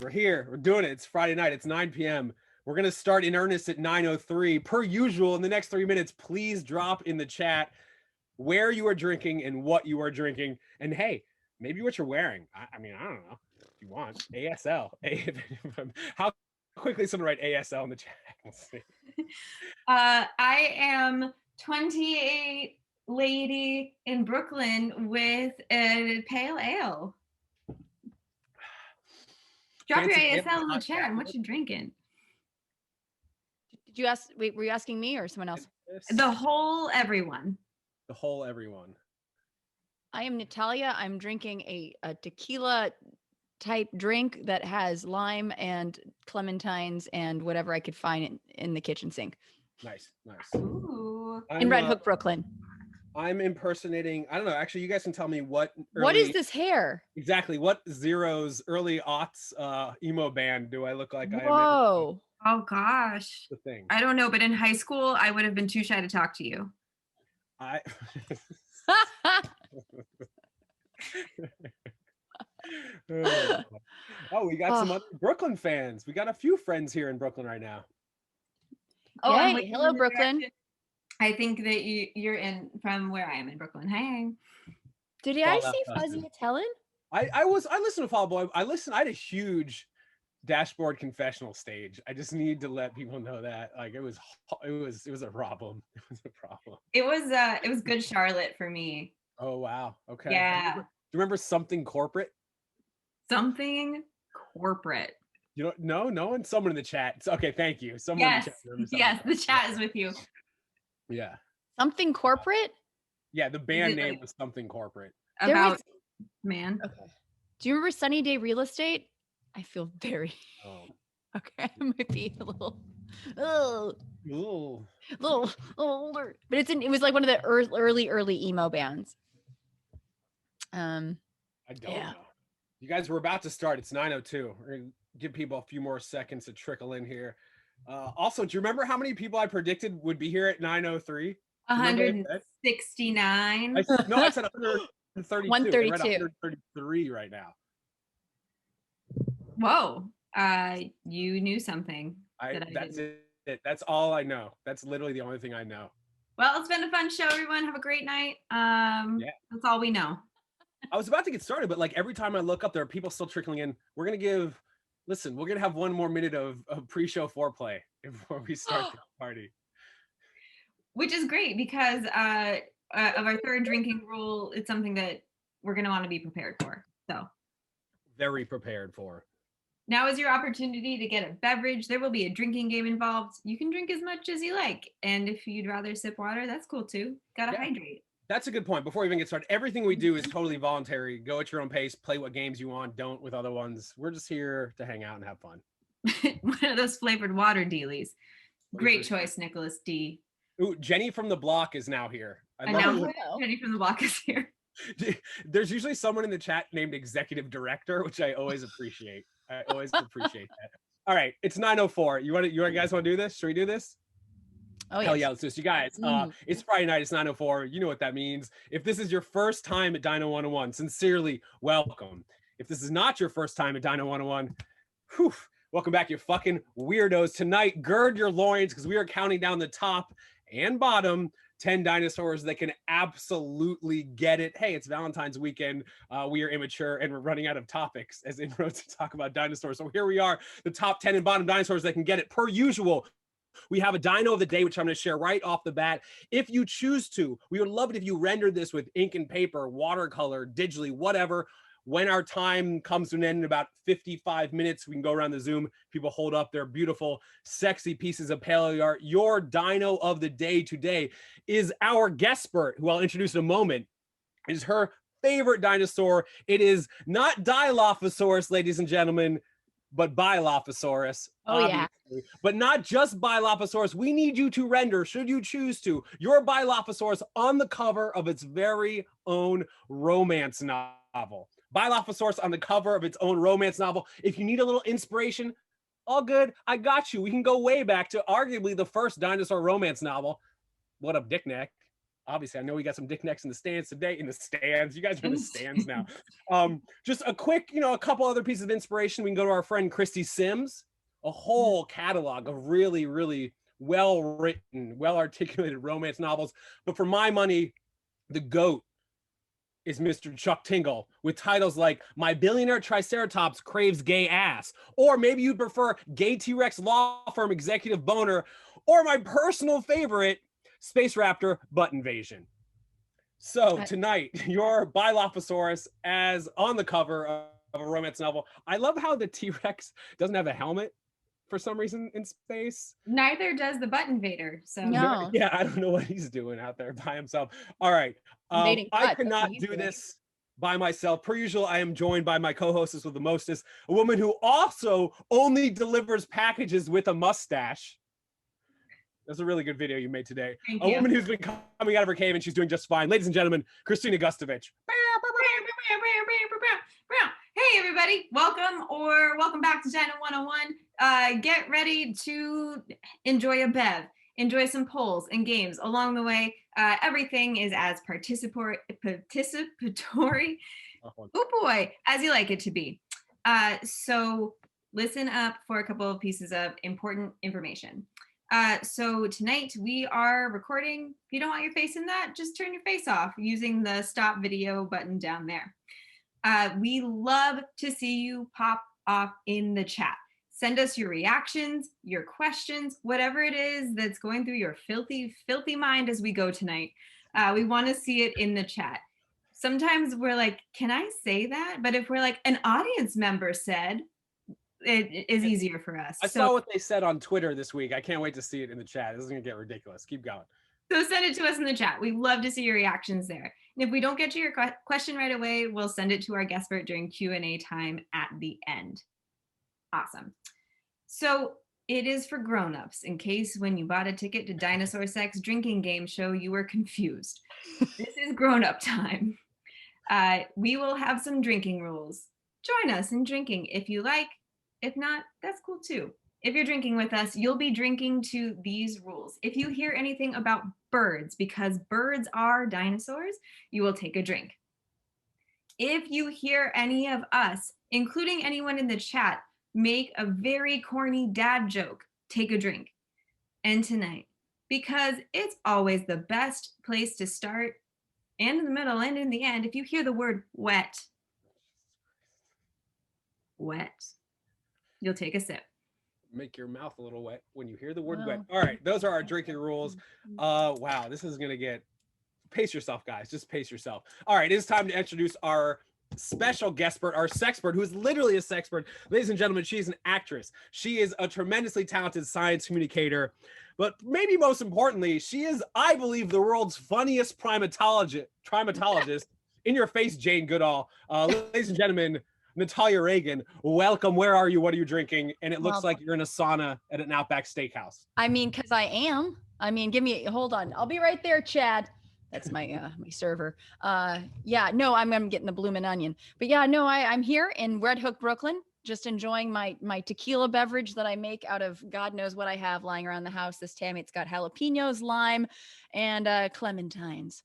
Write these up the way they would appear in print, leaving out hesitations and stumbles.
We're here. We're doing it. It's Friday night. It's 9 p.m. We're going to start in earnest at 9:03. Per usual, in the next 3 minutes, please drop in the chat where you are drinking and what you are drinking. And hey, maybe what you're wearing. I mean, I don't know if you want. ASL. How quickly someone write ASL in the chat? Let's see. I am 28 lady in Brooklyn with a pale ale. Drop your ASL in the chat and what you drinking. Did you ask? Wait, were you asking me or someone else? The whole everyone. The whole everyone. I am Natalia. I'm drinking a tequila type drink that has lime and clementines and whatever I could find in the kitchen sink. Nice, nice. Ooh. In Red Hook, Brooklyn. I'm impersonating, I don't know, actually you guys can tell me what is this hair? Exactly, what Zero's early aughts emo band do I look like? Whoa. Oh gosh. The thing. I don't know, but in high school I would have been too shy to talk to you. Oh, we got some other Brooklyn fans. We got a few friends here in Brooklyn right now. Oh, hey, hello, Brooklyn. I think that you're in from where I am in Brooklyn. Hey. Did I see Fuzzy Italian? I listened to Fall Boy. I had a huge dashboard confessional stage. I just need to let people know that like it was a problem. It was a problem. It was Good Charlotte for me. Oh wow. Okay. Yeah. Do you remember Something Corporate? Something Corporate. You don't know? No one? Someone in the chat. Okay, thank you. Someone yes. in the chat. Yes, the chat is with you. Yeah. Something Corporate? Yeah, the band name was Something Corporate. About man. Okay. Do you remember Sunny Day Real Estate? I feel very okay. I might be a little little older. But it was like one of the early emo bands. I don't know. You guys were about to start. It's 9:02. We're gonna give people a few more seconds to trickle in here. Also, do you remember how many people I predicted would be here at 9:03? 169. No, I said 132. 132. 133 right now. Whoa. You knew something. That's it. That's all I know. That's literally the only thing I know. Well, it's been a fun show, everyone. Have a great night. That's all we know. I was about to get started, but like every time I look up, there are people still trickling in. We're going to have one more minute of pre-show foreplay before we start the party. Which is great because of our third drinking rule. It's something that we're going to want to be prepared for. So very prepared for. Now is your opportunity to get a beverage. There will be a drinking game involved. You can drink as much as you like. And if you'd rather sip water, that's cool too. Gotta hydrate. That's a good point. Before we even get started, everything we do is totally voluntary. Go at your own pace, play what games you want, don't with other ones. We're just here to hang out and have fun. One of those flavored water dealies. Great choice, Nicholas D. Ooh, Jenny from the block is now here. I know. Jenny from the block is here. There's usually someone in the chat named Executive Director, which I always appreciate. I always appreciate that. All right, it's 9:04. You guys want to do this? Should we do this? Oh hell yeah, let's do this. You guys, it's Friday night, it's 9:04. You know what that means. If this is your first time at Dino 101, sincerely welcome. If this is not your first time at Dino 101, welcome back, you fucking weirdos. Tonight, gird your loins because we are counting down the top and bottom 10 dinosaurs that can absolutely get it. Hey, it's Valentine's weekend. We are immature and we're running out of topics as inroads to talk about dinosaurs. So here we are, the top 10 and bottom dinosaurs that can get it. Per usual, we have a dino of the day, which I'm going to share right off the bat. If you choose to, we would love it if you rendered this with ink and paper, watercolor, digitally, whatever. When our time comes to an end in about 55 minutes, we can go around the Zoom. People hold up their beautiful, sexy pieces of paleo art. Your dino of the day today is our guestspert, who I'll introduce in a moment. It is her favorite dinosaur. It is not Dilophosaurus, ladies and gentlemen, but Bilophosaurus. Oh, obviously. Yeah. But not just Bilophosaurus. We need you to render, should you choose to, your Bilophosaurus on the cover of its very own romance novel. Bilophosaurus on the cover of its own romance novel. If you need a little inspiration, all good. I got you. We can go way back to arguably the first dinosaur romance novel. What up, Dick Neck? Obviously, I know we got some dick necks in the stands today. In the stands, you guys are in the stands now. Just a quick, a couple other pieces of inspiration. We can go to our friend Christy Sims, a whole catalog of really, really well-written, well-articulated romance novels. But for my money, the GOAT is Mr. Chuck Tingle, with titles like My Billionaire Triceratops Craves Gay Ass, or maybe you'd prefer Gay T-Rex Law Firm Executive Boner, or my personal favorite, Space Raptor Butt Invasion. So tonight, your Dilophosaurus as on the cover of a romance novel. I love how the T-Rex doesn't have a helmet for some reason in space. Neither does the Butt Invader. So No. Yeah, I don't know what he's doing out there by himself. All right. I cannot do this by myself. Per usual, I am joined by my co-hostess with the mostest, a woman who also only delivers packages with a mustache. That's a really good video you made today. Thank a you. woman who's been coming out of her cave and she's doing just fine. Ladies and gentlemen, Kristina Gustovich. Hey everybody, welcome back to Dino 101. Get ready to enjoy a bev, enjoy some polls and games along the way. Everything is as participatory, oh boy, as you like it to be. So listen up for a couple of pieces of important information. So tonight we are recording. If you don't want your face in that, just turn your face off using the stop video button down there. We love to see you pop off in the chat. Send us your reactions, your questions, whatever it is that's going through your filthy, filthy mind as we go tonight. We want to see it in the chat. Sometimes we're like, can I say that? But if we're like, an audience member said, it is easier for us. I saw what they said on Twitter this week. I can't wait to see it in the chat. This is going to get ridiculous. Keep going. So send it to us in the chat. We love to see your reactions there. And if we don't get to your question right away, we'll send it to our guestpert during Q&A time at the end. Awesome. So it is for grown-ups, in case when you bought a ticket to Dinosaur Sex drinking game show, you were confused. This is grown-up time. We will have some drinking rules. Join us in drinking if you like. If not, that's cool too. If you're drinking with us, you'll be drinking to these rules. If you hear anything about birds, because birds are dinosaurs, you will take a drink. If you hear any of us, including anyone in the chat, make a very corny dad joke, take a drink. And tonight, because it's always the best place to start, and in the middle and in the end, if you hear the word wet, you'll take a sip. Make your mouth a little wet when you hear the word wet. All right, those are our drinking rules. Wow, this is gonna get, pace yourself, guys. Just pace yourself. All right, it's time to introduce our special guestpert, our sexpert, who is literally a sexpert. Ladies and gentlemen, she is an actress. She is a tremendously talented science communicator, but maybe most importantly, she is, I believe, the world's funniest primatologist. In your face, Jane Goodall. Ladies and gentlemen, Natalia Reagan, welcome. Where are you? What are you drinking? And it looks like you're in a sauna at an Outback Steakhouse. I mean, because I am. I mean, hold on. I'll be right there, Chad. That's my my server. Yeah, no, I'm getting the bloomin' onion. But yeah, no, I'm here in Red Hook, Brooklyn, just enjoying my tequila beverage that I make out of God knows what I have lying around the house. This time it's got jalapenos, lime, and clementines.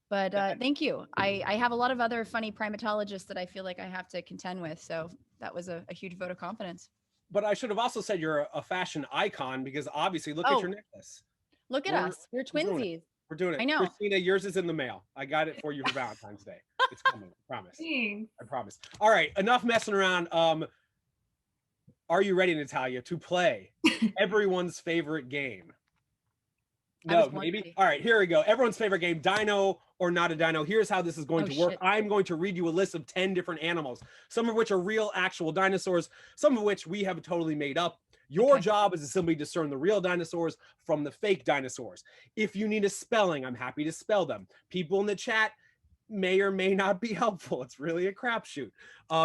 But thank you. I have a lot of other funny primatologists that I feel like I have to contend with. So that was a huge vote of confidence. But I should have also said you're a fashion icon, because obviously look at your necklace. Look at us. We're twinsies. We're doing it. I know. Kristina, yours is in the mail. I got it for you for Valentine's Day. It's coming. I promise. Thanks. I promise. All right, enough messing around. Are you ready, Natalia, to play everyone's favorite game? No, maybe. All right, here we go. Everyone's favorite game, Dino or Not a Dino. Here's how this is going to work. I'm going to read you a list of 10 different animals, some of which are real, actual dinosaurs, some of which we have totally made up. Your job is to simply discern the real dinosaurs from the fake dinosaurs. If you need a spelling, I'm happy to spell them. People in the chat may or may not be helpful. It's really a crapshoot.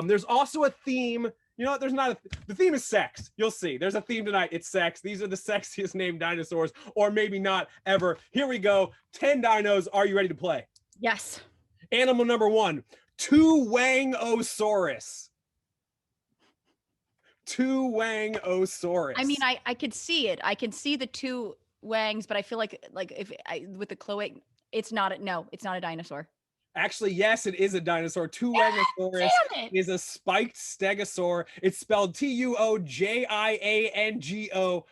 There's also a theme. You know what? There's not the theme is sex. You'll see. There's a theme tonight. It's sex. These are the sexiest named dinosaurs, or maybe not ever. Here we go. 10 dinos. Are you ready to play? Yes. Animal number 1, Tuwangosaurus. Tuwangosaurus. I mean, I could see it. I can see the two wangs, but I feel like if I with the cloaca, It's not a dinosaur. Actually, yes, it is a dinosaur. Tuangosaurus is a spiked stegosaur. It's spelled Tuojiango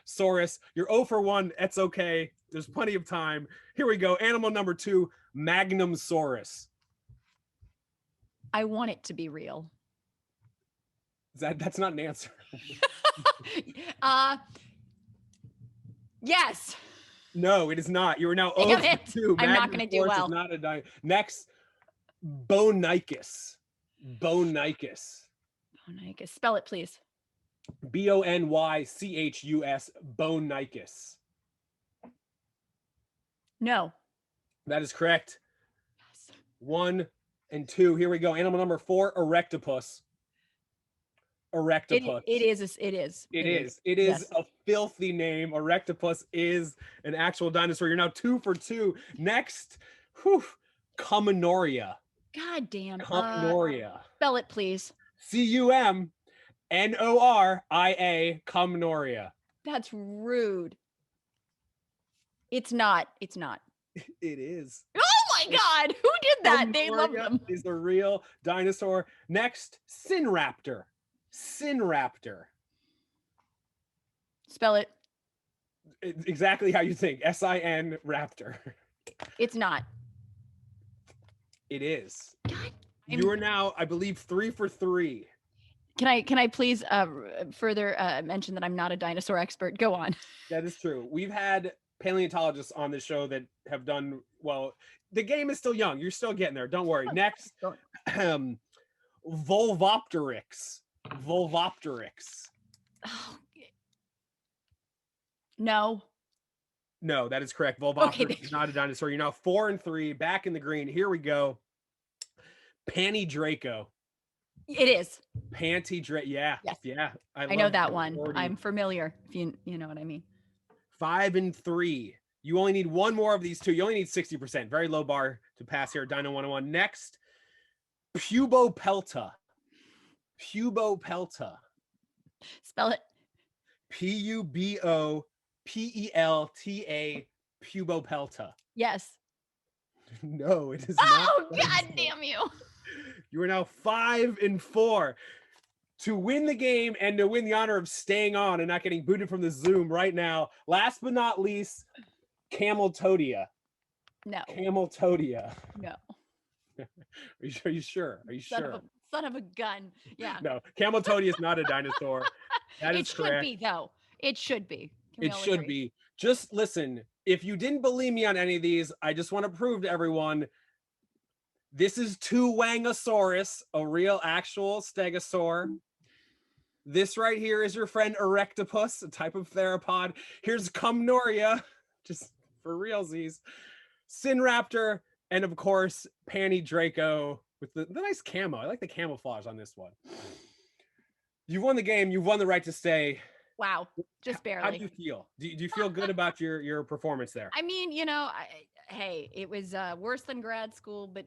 saurus. You're 0 for 1. That's okay. There's plenty of time. Here we go. Animal number 2, Magnumsaurus. I want it to be real. That's not an answer. Yes. No, it is not. You are now 0 for 2. I'm not going to do well. Is not a Next, Bonychus. Bonychus. Bonychus. Spell it, please. Bonychus. Bonychus. No. That is correct. Yes. 1 and 2. Here we go. Animal number 4, Erectopus. Erectopus. It is yes. A filthy name. Erectopus is an actual dinosaur. You're now 2 for 2. Next, Cumnoria. God damn. Cumnoria. Spell it, please. Cumnoria. Cumnoria. That's rude. It's not. It is. Oh my God. Who did that? Cumnoria, they love them. Is a real dinosaur. Next, Sinraptor. Sinraptor. Spell it. It's exactly how you think. S-I-N raptor. It's not. It is. God, you are now, I believe, 3 for 3. Can I please further mention that I'm not a dinosaur expert? Go on. That is true. We've had paleontologists on the show that have done well. The game is still young. You're still getting there. Don't worry. Next, Volvopteryx. Volvopteryx. Oh. No, that is correct. Volvopteryx is not a dinosaur. You're now 4 and 3. Back in the green. Here we go. Pantydraco. It is. Pantydraco. Yeah. Yes. Yeah. I know that one. I'm familiar. If you know what I mean. 5 and 3. You only need one more of these two. You only need 60%. Very low bar to pass here. Dino 101. Next, Pubopelta. Pubopelta. Spell it. Pubopelta. Pubopelta. Yes. No, it is not. Oh, God damn you. You are now 5 and 4. To win the game and to win the honor of staying on and not getting booted from the Zoom right now, last but not least, Cameltodia. No. Cameltodia. No. Are you sure? Son of a gun. Yeah. No, Cameltodia is not a dinosaur. That is correct. It should be, though. It should be. It should be. Just listen, if you didn't believe me on any of these, I just want to prove to everyone, this is Tuangosaurus, a real actual stegosaur. This right here is your friend Erectopus, a type of theropod. Here's Cumnoria, just for realsies. Sinraptor, and of course, Pantydraco with the nice camo. I like the camouflage on this one. You've won the game. You've won the right to stay. Wow, just barely. How do you feel? Do you feel good about your performance there? I mean, hey, it was worse than grad school, but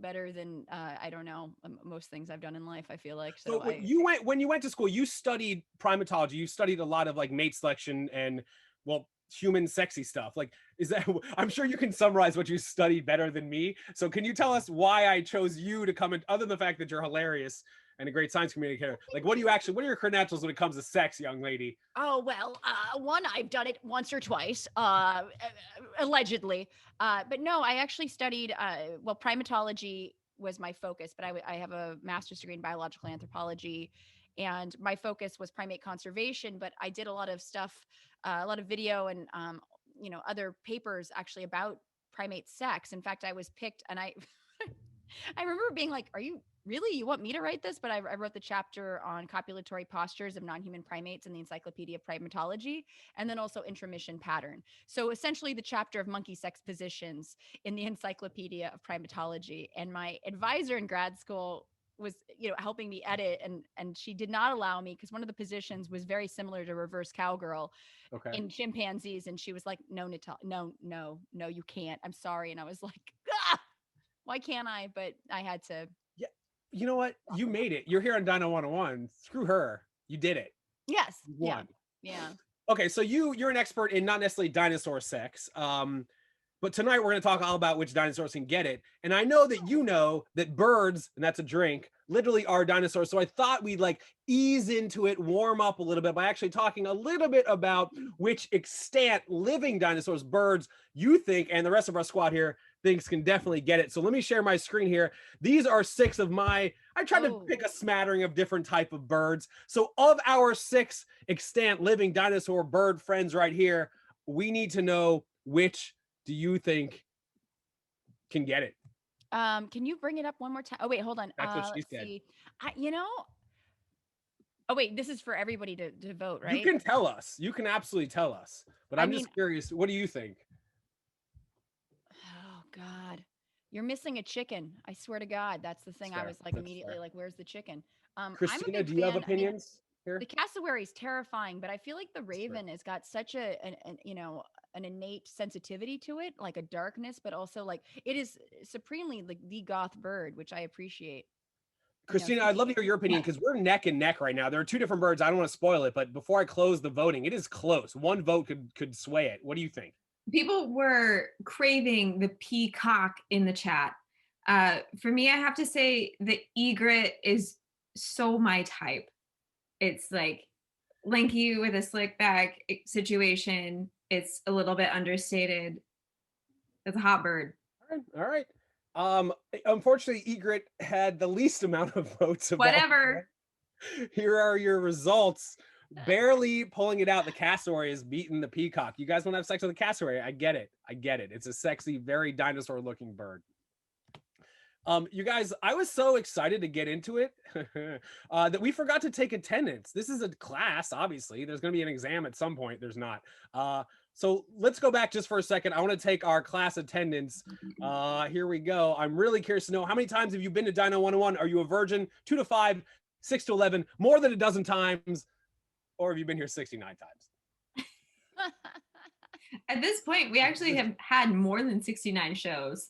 better than I don't know, most things I've done in life, I feel like. So when you went to school, you studied primatology. You studied a lot of like mate selection and human sexy stuff. Like, is that? I'm sure you can summarize what you studied better than me. So can you tell us why I chose you to come in, other than the fact that you're hilarious and a great science communicator? Like, what are your credentials when it comes to sex, young lady? Oh, well, one, I've done it once or twice, allegedly. But no, I actually studied, primatology was my focus, but I have a master's degree in biological anthropology, and my focus was primate conservation, but I did a lot of stuff, a lot of video and, other papers actually about primate sex. In fact, I was picked, and I remember being like, really? You want me to write this? But I wrote the chapter on copulatory postures of non-human primates in the Encyclopedia of Primatology, and then also intromission pattern. So essentially the chapter of monkey sex positions in the Encyclopedia of Primatology. And my advisor in grad school was, helping me edit, and she did not allow me, because one of the positions was very similar to reverse cowgirl in chimpanzees. And she was like, no, Natalia, no, you can't. I'm sorry. And I was like, why can't I? But I had to. You know what? You made it. You're here on Dino 101. Screw her. You did it. Yes. You won. Yeah. Okay, so you're an expert in not necessarily dinosaur sex. But tonight we're going to talk all about which dinosaurs can get it. And I know that you know that birds, and that's a drink, literally are dinosaurs. So I thought we'd like ease into it, warm up a little bit by actually talking a little bit about which extant living dinosaurs, birds, you think, and the rest of our squad here thinks can definitely get it. So let me share my screen here. These are 6 of my, I tried to pick a smattering of different type of birds. So of our 6 extant living dinosaur bird friends right here, we need to know which do you think can get it? Can you bring it up one more time? Oh, wait, hold on. That's what she said. See. Oh, wait, this is for everybody to vote, right? You can tell us. You can absolutely tell us. But I'm just curious. What do you think? Oh, God. You're missing a chicken. I swear to God. That's the thing. I was like immediately like, where's the chicken? Kristina, do you have opinions here? The cassowary is terrifying, but I feel like the raven has got such an innate sensitivity to it, like a darkness, but also like it is supremely like the goth bird, which I appreciate. Kristina, I'd love to hear your opinion because we're neck and neck right now. There are 2 different birds. I don't want to spoil it, but before I close the voting, it is close. 1 vote could sway it. What do you think? People were craving the peacock in the chat. For me, I have to say the egret is so my type. It's like lanky with a slick back situation. It's a little bit understated. It's a hot bird. All right. Unfortunately, egret had the least amount of votes. Whatever. Here are your results. Barely pulling it out. The cassowary is beating the peacock. You guys want to have sex with a cassowary? I get it. It's a sexy, very dinosaur-looking bird. You guys, I was so excited to get into it that we forgot to take attendance. This is a class, obviously. There's going to be an exam at some point. There's not. So let's go back just for a second. I want to take our class attendance. Here we go. I'm really curious to know, how many times have you been to Dino 101? Are you a virgin? 2 to 5, 6 to 11, more than a dozen times? Or have you been here 69 times? At this point, we actually have had more than 69 shows.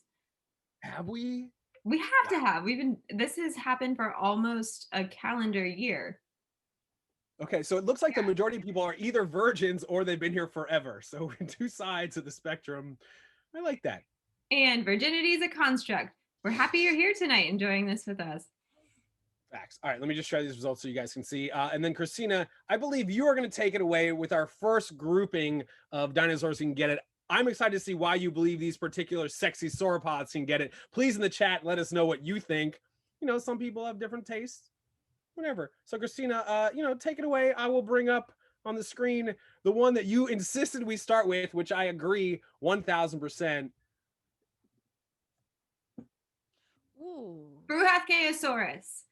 Have we? We have to have. This has happened for almost a calendar year. Okay, so it looks like the majority of people are either virgins or they've been here forever. So 2 sides of the spectrum. I like that. And virginity is a construct. We're happy you're here tonight enjoying this with us. Facts. All right, let me just share these results so you guys can see. And then Kristina, I believe you are going to take it away with our first grouping of dinosaurs who can get it. I'm excited to see why you believe these particular sexy sauropods can get it. Please in the chat, let us know what you think. Some people have different tastes, whatever. So Kristina, take it away. I will bring up on the screen the one that you insisted we start with, which I agree 1000%. Ooh. Bruhathkeosaurus.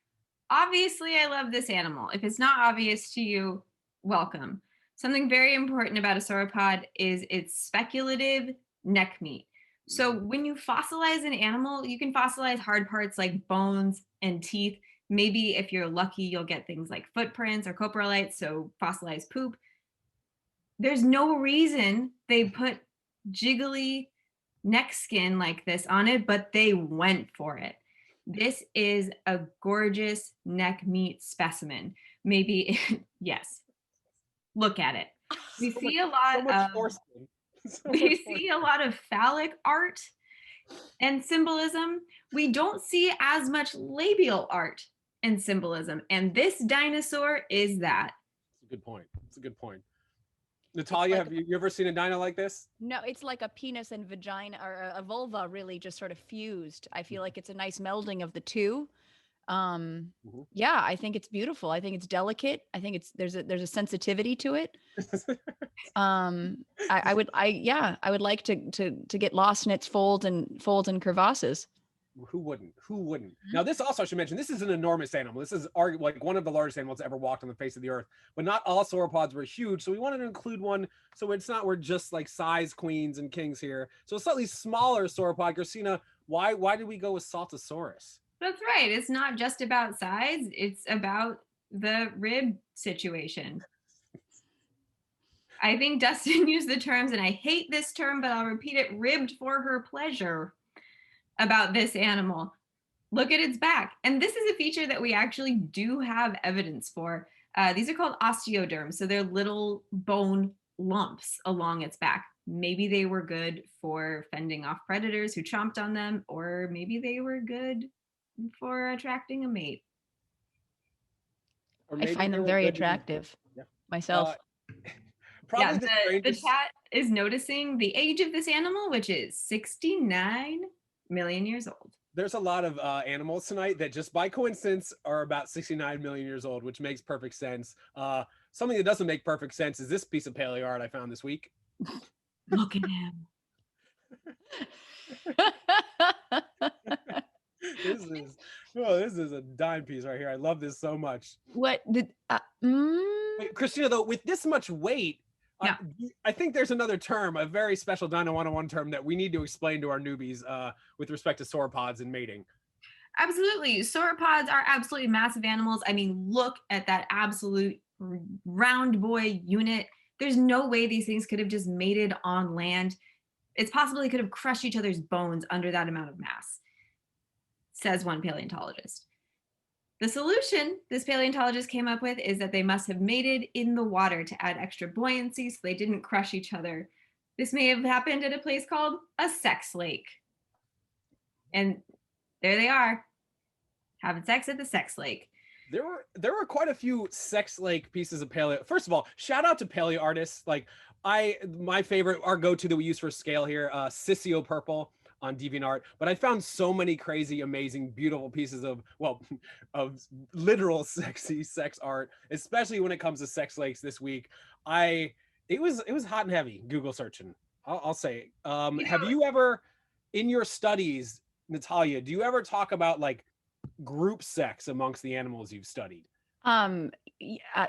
Obviously, I love this animal. If it's not obvious to you, welcome. Something very important about a sauropod is its speculative neck meat. So when you fossilize an animal, you can fossilize hard parts like bones and teeth. Maybe if you're lucky, you'll get things like footprints or coprolites, so fossilized poop. There's no reason they put jiggly neck skin like this on it, but they went for it. This is a gorgeous neck meat specimen. Maybe, yes, look at it. We see a lot of phallic art and symbolism. We don't see as much labial art and symbolism. And this dinosaur is that. That's a good point. It's a good point. Natalia, have you ever seen a dino like this? No, it's like a penis and vagina, or a vulva really just sort of fused. I feel like it's a nice melding of the two. Yeah, I think it's beautiful. I think it's delicate. I think there's a sensitivity to it. I would like to get lost in its folds and crevasses. Who wouldn't? Now, this also I should mention, this is an enormous animal. This is like one of the largest animals ever walked on the face of the earth, but not all sauropods were huge. So we wanted to include one. So it's not, we're just like size queens and kings here. So a slightly smaller sauropod. Kristina, why did we go with Saltosaurus? That's right. It's not just about size. It's about the rib situation. I think Dustin used the terms, and I hate this term, but I'll repeat it, ribbed for her pleasure about this animal. Look at its back. And this is a feature that we actually do have evidence for. These are called osteoderms. So they're little bone lumps along its back. Maybe they were good for fending off predators who chomped on them, or maybe they were good for attracting a mate. I find them very attractive myself. Probably the chat is noticing the age of this animal, which is 69 million years old. There's a lot of animals tonight that just by coincidence are about 69 million years old, which makes perfect sense. Something that doesn't make perfect sense is this piece of paleo art I found this week. Look at him. This is a dime piece right here. I love this so much. What did Wait, Kristina, though, with this much weight, yeah. I think there's another term, a very special Dino 101 term that we need to explain to our newbies with respect to sauropods and mating. Absolutely. Sauropods are absolutely massive animals. I mean, look at that absolute round boy unit. There's no way these things could have just mated on land. It's possible they could have crushed each other's bones under that amount of mass, says one paleontologist. The solution this paleontologist came up with is that they must have mated in the water to add extra buoyancy so they didn't crush each other. This may have happened at a place called a sex lake. And there they are, having sex at the sex lake. There were quite a few sex lake pieces of paleo. First of all, shout out to paleo artists. Like my favorite, our go-to that we use for scale here, Sissio Purple on DeviantArt. But I found so many crazy, amazing, beautiful pieces of literal sexy sex art, especially when it comes to sex lakes this week. It was hot and heavy Google searching. I'll say. Have you ever, in your studies, Natalia, do you ever talk about like group sex amongst the animals you've studied?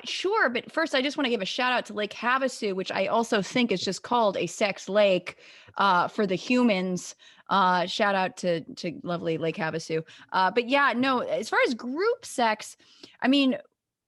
Sure, but first I just want to give a shout out to Lake Havasu, which I also think is just called a sex lake for the humans. Shout out to lovely Lake Havasu. But yeah, no, as far as group sex, I mean,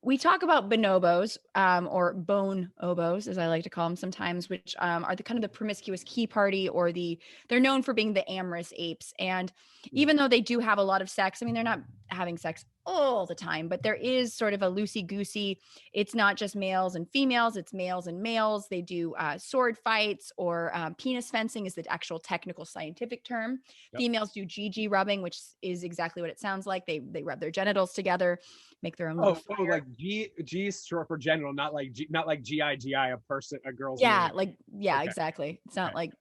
we talk about bonobos, or bone obos, as I like to call them sometimes, which are the kind of the promiscuous key party, or they're known for being the amorous apes. And even though they do have a lot of sex, I mean, they're not having sex all the time, but there is sort of a loosey-goosey. It's not just males and females, it's males and males. They do sword fights, or penis fencing is the actual technical scientific term. Yep. Females do GG rubbing, which is exactly what it sounds like. They rub their genitals together, make their own little fire. Like G is short for genital, not like GI, a person, a girl's yeah name. like yeah okay. Exactly. It's not like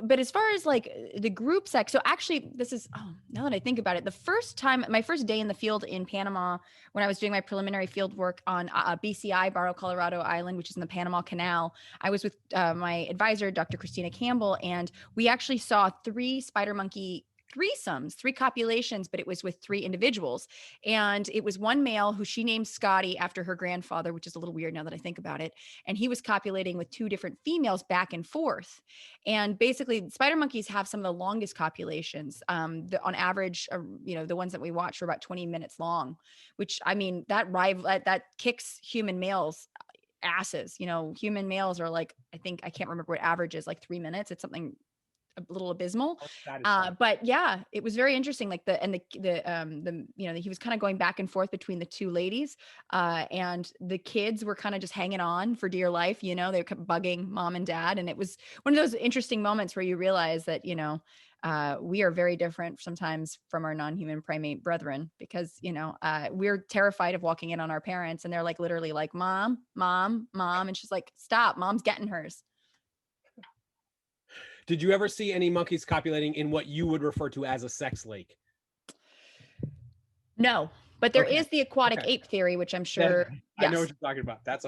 but as far as like the group sex, so actually this is, now that I think about it, my first day in the field in Panama, when I was doing my preliminary field work on BCI, Barro Colorado Island, which is in the Panama Canal, I was with my advisor, Dr. Kristina Campbell, and we actually saw 3 spider monkey threesomes, 3 copulations, but it was with 3 individuals. And it was one male who she named Scotty after her grandfather, which is a little weird now that I think about it. And he was copulating with 2 different females back and forth. And basically spider monkeys have some of the longest copulations. On average, the ones that we watch are about 20 minutes long, which, I mean, that kicks human males asses. Human males are like, I can't remember what average is, like 3 minutes. It's something a little abysmal. But yeah, it was very interesting. Like he was kind of going back and forth between the 2 ladies, and the kids were kind of just hanging on for dear life. They kept bugging mom and dad. And it was one of those interesting moments where you realize that, we are very different sometimes from our non-human primate brethren, because, we're terrified of walking in on our parents, and they're like, literally like, mom. And she's like, stop, mom's getting hers. Did you ever see any monkeys copulating in what you would refer to as a sex lake? No, but there is the aquatic ape theory, which I'm sure. I know what you're talking about. That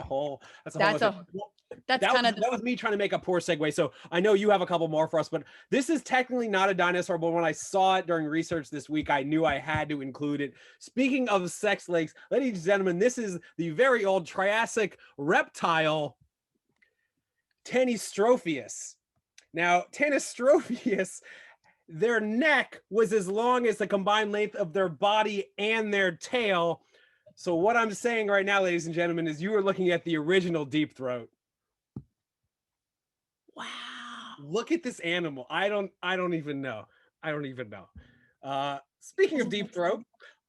was me trying to make a poor segue. So I know you have a couple more for us, but this is technically not a dinosaur, but when I saw it during research this week, I knew I had to include it. Speaking of sex lakes, ladies and gentlemen, this is the very old Triassic reptile, Tanystropheus. Now, Tanystropheus, their neck was as long as the combined length of their body and their tail. So what I'm saying right now, ladies and gentlemen, is you are looking at the original deep throat. Wow. Look at this animal. I don't even know. Speaking of deep throat,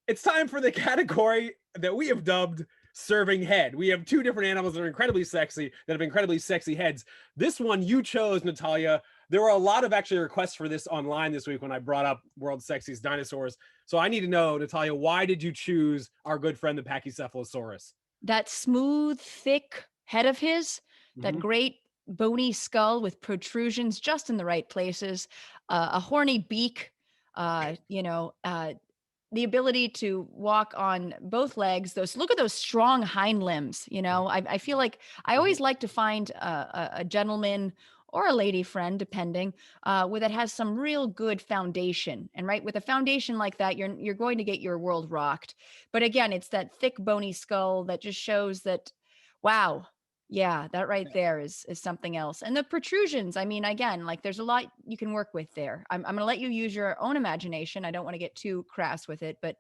it's time for the category that we have dubbed serving head. We have two different animals that are incredibly sexy, that have incredibly sexy heads. This one you chose, Natalia. There were a lot of actually requests for this online this week when I brought up World's Sexiest Dinosaurs. So I need to know, Natalia, why did you choose our good friend, the Pachycephalosaurus? That smooth, thick head of his, that great bony skull with protrusions just in the right places, a horny beak, the ability to walk on both legs. Look at those strong hind limbs. I feel like I always like to find a gentleman or a lady friend, depending, that has some real good foundation. And right, with a foundation like that, you're going to get your world rocked. But again, it's that thick, bony skull that just shows that, wow, yeah, that right there is something else. And the protrusions, I mean, again, like there's a lot you can work with there. I'm going to let you use your own imagination. I don't want to get too crass with it, but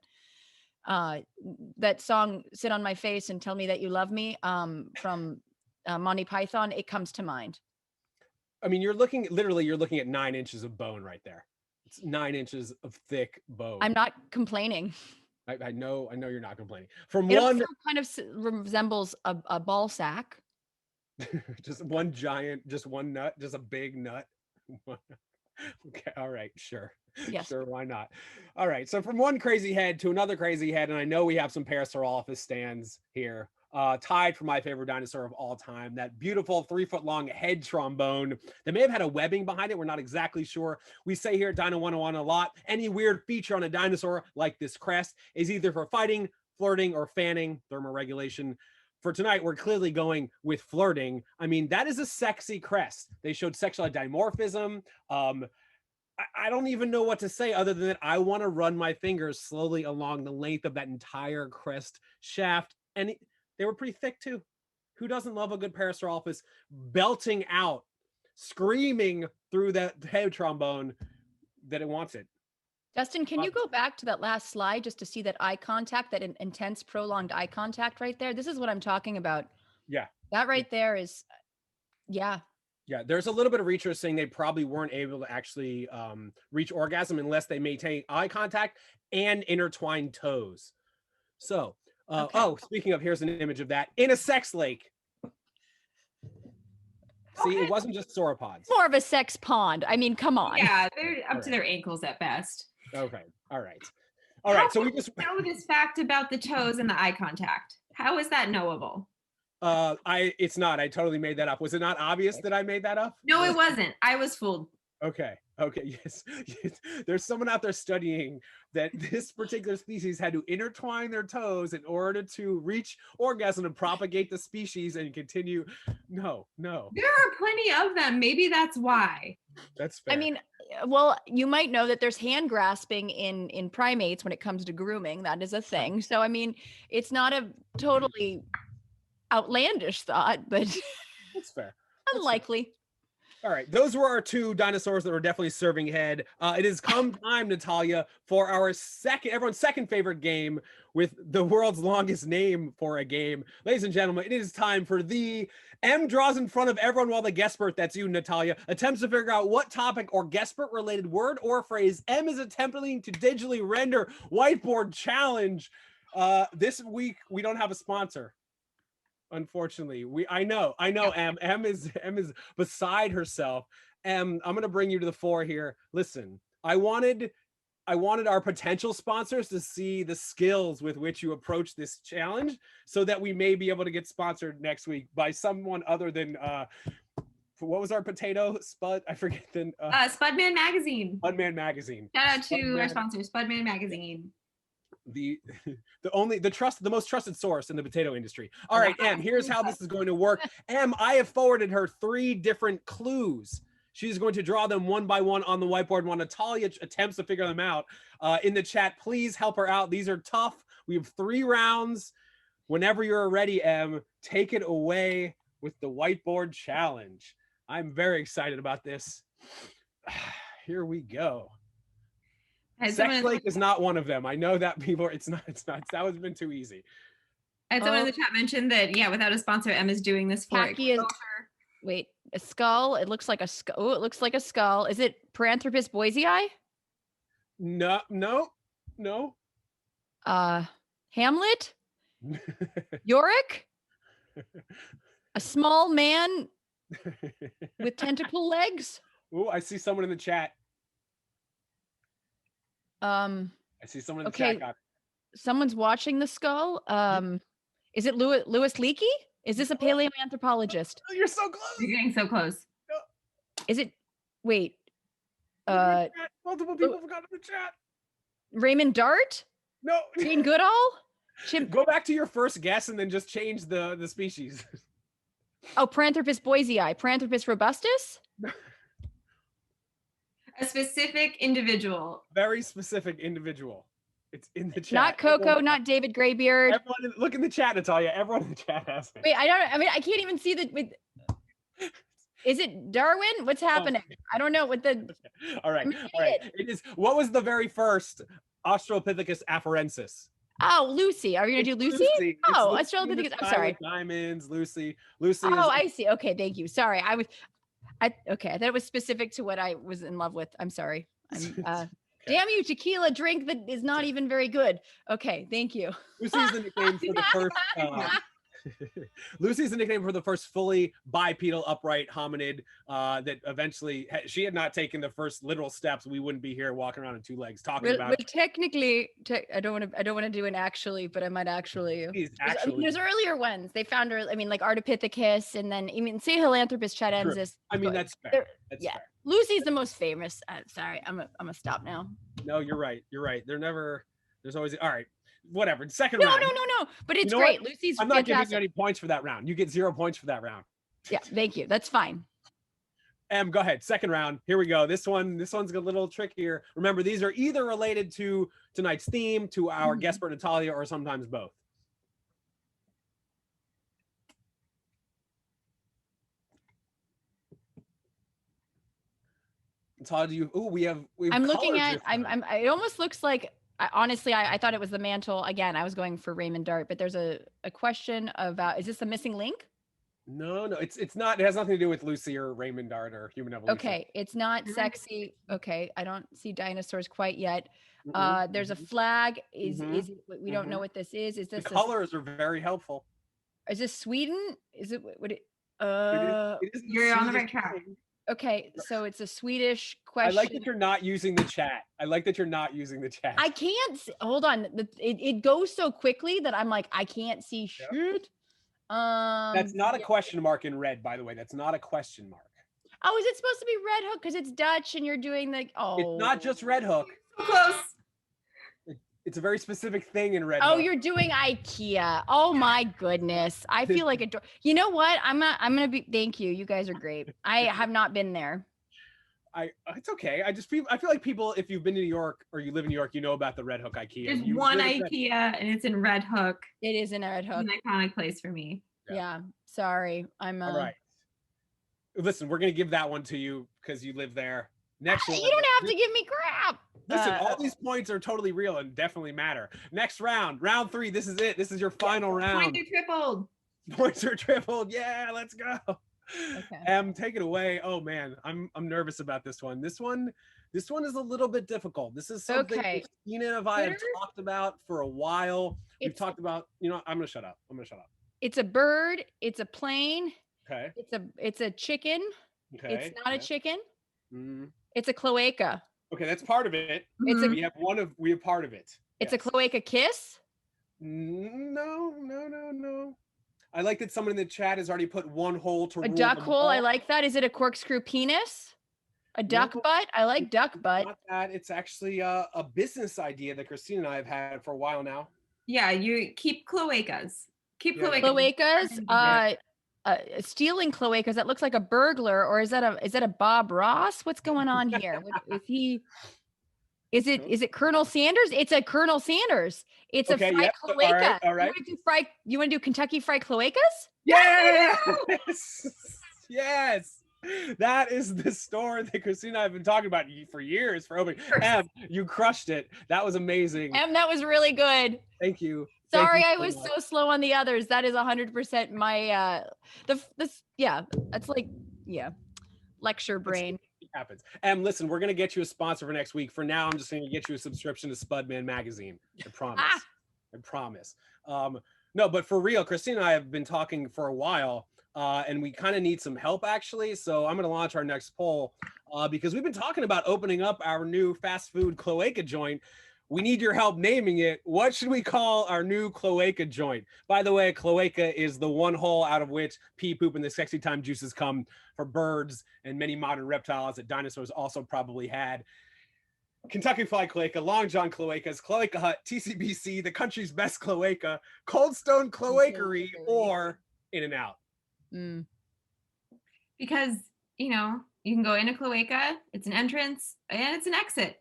that song, Sit on My Face and Tell Me That You Love Me, from Monty Python, it comes to mind. I mean, you're looking at 9 inches of bone right there. It's 9 inches of thick bone. I'm not complaining. I know you're not complaining. It also kind of resembles a ball sack. Just one nut, just a big nut. Okay, all right, sure. Yes. Sure, why not? All right, so from one crazy head to another crazy head, and I know we have some Parasaurolophus stands here. Tied for my favorite dinosaur of all time, that beautiful 3-foot-long head trombone that may have had a webbing behind it. We're not exactly sure. We say here at Dino 101 a lot, any weird feature on a dinosaur like this crest is either for fighting, flirting, or fanning, thermoregulation. For tonight, we're clearly going with flirting. I mean, that is a sexy crest. They showed sexual dimorphism. I don't even know what to say other than that I want to run my fingers slowly along the length of that entire crest shaft. And they were pretty thick too. Who doesn't love a good Parasaurolophus belting out, screaming through that head trombone that it wants it? Dustin, can you go back to that last slide just to see that eye contact, that intense, prolonged eye contact right there? This is what I'm talking about. Yeah. That right there is, yeah. Yeah, there's a little bit of research saying they probably weren't able to actually reach orgasm unless they maintain eye contact and intertwined toes. So, speaking of, here's an image of that in a sex lake. See, it wasn't just sauropods. More of a sex pond. I mean, come on. Yeah, they're up to their ankles at best. Okay, all right. So we just know this fact about the toes and the eye contact. How is that knowable? It's not. I totally made that up. Was it not obvious that I made that up? No, it wasn't. I was fooled. Okay, yes. There's someone out there studying that this particular species had to intertwine their toes in order to reach orgasm and propagate the species and continue. No. There are plenty of them. Maybe that's why. That's fair. I mean, well, you might know that there's hand grasping in primates when it comes to grooming. That is a thing. So, I mean, it's not a totally outlandish thought, but that's fair. Unlikely. Fair. All right, those were our two dinosaurs that were definitely serving head. It has come time, Natalia, for everyone's second favorite game with the world's longest name for a game. Ladies and gentlemen, it is time for the M draws in front of everyone while the guestspert, that's you, Natalia, attempts to figure out what topic or guestspert related word or phrase M is attempting to digitally render. Whiteboard challenge. This week, we don't have a sponsor. Unfortunately, I know. M is beside herself. I'm gonna bring you to the fore here. Listen, I wanted our potential sponsors to see the skills with which you approach this challenge, so that we may be able to get sponsored next week by someone other than what was our potato spud? I forget the Spudman Magazine. Spudman Magazine. Shout out to our sponsor, Spudman Magazine. The most trusted source in the potato industry. All right, Em, here's how this is going to work. Em, I have forwarded her 3 different clues. She's going to draw them one by one on the whiteboard while Natalia attempts to figure them out. In the chat, please help her out. These are tough. We have 3 rounds. Whenever you're ready, Em, take it away with the whiteboard challenge. I'm very excited about this. Here we go. Sex Lake is not one of them. I know that people. It's not. That was been too easy. I had someone in the chat mentioned that without a sponsor, Em is doing this for wait, a skull. It looks like a skull. Oh, it looks like a skull. Is it Paranthropus boisei? No. Hamlet. Yorick? A small man with tentacle legs? Oh, I see someone in the chat. I see someone in the chat. Got it. Someone's watching the skull. Is it Louis Leakey? Is this a paleoanthropologist? Oh, you're so close. You're getting so close. No. Is it? Wait. Multiple people forgot in the chat. Raymond Dart? No. Jane Goodall? Go back to your first guess and then just change the species. Oh, Paranthropus boisei. Paranthropus robustus? A specific individual. Very specific individual. It's in the chat. Not Coco, not David Graybeard. Everyone, look in the chat, Natalia. Everyone in the chat has it. Wait, I can't even see the. Is it Darwin? What's happening? I don't know what the. All right. It is. What was the very first Australopithecus afarensis? Oh, Lucy. Are you gonna do Lucy? Oh, Australopithecus. I'm sorry. Diamonds, Lucy. Oh, I see. Okay, thank you. Sorry, I thought it was specific to what I was in love with. I'm sorry. Damn you, tequila drink that is not even very good. Okay, thank you. Lucy's the nickname for the first. Lucy's the nickname for the first fully bipedal upright hominid that eventually she had not taken the first literal steps. We wouldn't be here walking around on two legs talking about. Well, technically, I don't want to do an actually, but I might actually. There's earlier ones. They found her. I mean, like Ardipithecus, and then Sahelanthropus chadensis. I mean, that's fair. That's fair. Lucy's the most famous. Sorry, I'm gonna stop now. No, you're right. There's always all right. Whatever. Second round. No. But it's great. What? Lucy's I'm not giving you any points for that round. You get 0 points for that round. Yeah, thank you. That's fine. Go ahead. Second round. Here we go. This one's a little trickier. Remember, these are either related to tonight's theme, to our guest expert Natalia, or sometimes both. Natalia, we have. I'm looking at. It almost looks like. Honestly, I thought it was the mantle. Again, I was going for Raymond Dart, but there's a question about, is this a missing link? No, it's not. It has nothing to do with Lucy or Raymond Dart or human evolution. Okay, it's not sexy. Okay, I don't see dinosaurs quite yet. There's a flag. We don't know what this is. Is this the colors are very helpful? Is this Sweden? Is it what it? You're on the right track. Okay, so it's a Swedish question. I like that you're not using the chat. I can't see, hold on. It goes so quickly that I'm like, I can't see shit. That's not a question mark in red, by the way. That's not a question mark. Oh, is it supposed to be Red Hook because it's Dutch and you're doing the? Oh, it's not just Red Hook. So close. It's a very specific thing in Red Hook. Oh, you're doing IKEA. Oh my goodness. I feel like you know what? I'm gonna be. Thank you. You guys are great. I have not been there. It's okay. I feel like people, if you've been to New York or you live in New York, you know about the Red Hook IKEA. There's one IKEA and it's in Red Hook. It is in Red Hook. It's an iconic place for me. Yeah. Sorry. I'm all right. Listen, we're gonna give that one to you because you live there. Next one. You don't have to give me crap. Listen, all these points are totally real and definitely matter. Next round, round 3. This is it. This is your final round. Points are tripled. Yeah, let's go. Okay. Take it away. Oh man, I'm nervous about this one. This one is a little bit difficult. This is something Kristina and I have talked about for a while. We've talked about. I'm gonna shut up. It's a bird. It's a plane. Okay. It's a chicken. Okay. It's not a chicken. It's a cloaca. Okay, that's part of it. We have part of it. It's a cloaca kiss? No. I like that someone in the chat has already put one hole to a duck hole. I like that. Is it a corkscrew penis? A duck butt? I like duck butt. Not that. It's actually a business idea that Kristina and I have had for a while now. Yeah, you keep cloacas. Cloacas. Stealing cloacas. That looks like a burglar, or is that a Bob Ross? What's going on here? Is it Colonel Sanders? It's a Colonel Sanders. It's a fried cloaca. All right. You want to do Kentucky fried cloacas? Yes. Yes. That is the store that Kristina and I have been talking about for years for opening. You crushed it. That was amazing. That was really good. Thank you. Sorry, I was so slow on the others. That is 100% my that's like lecture brain. It happens. Listen, we're gonna get you a sponsor for next week. For now, I'm just gonna get you a subscription to Spudman magazine. I promise. I promise. No, but for real, Kristina and I have been talking for a while, and we kind of need some help actually. So I'm going to launch our next poll because we've been talking about opening up our new fast food cloaca joint. We need your help naming it. What should we call our new cloaca joint? By the way, cloaca is the one hole out of which pee, poop, and the sexy time juices come for birds and many modern reptiles that dinosaurs also probably had. Kentucky Fried Cloaca, Long John Cloacas, Cloaca Hut, TCBC, the country's best cloaca, Cold Stone Cloacery, or In-N-Out. Mm. Because, you know, you can go in a cloaca, it's an entrance, and it's an exit.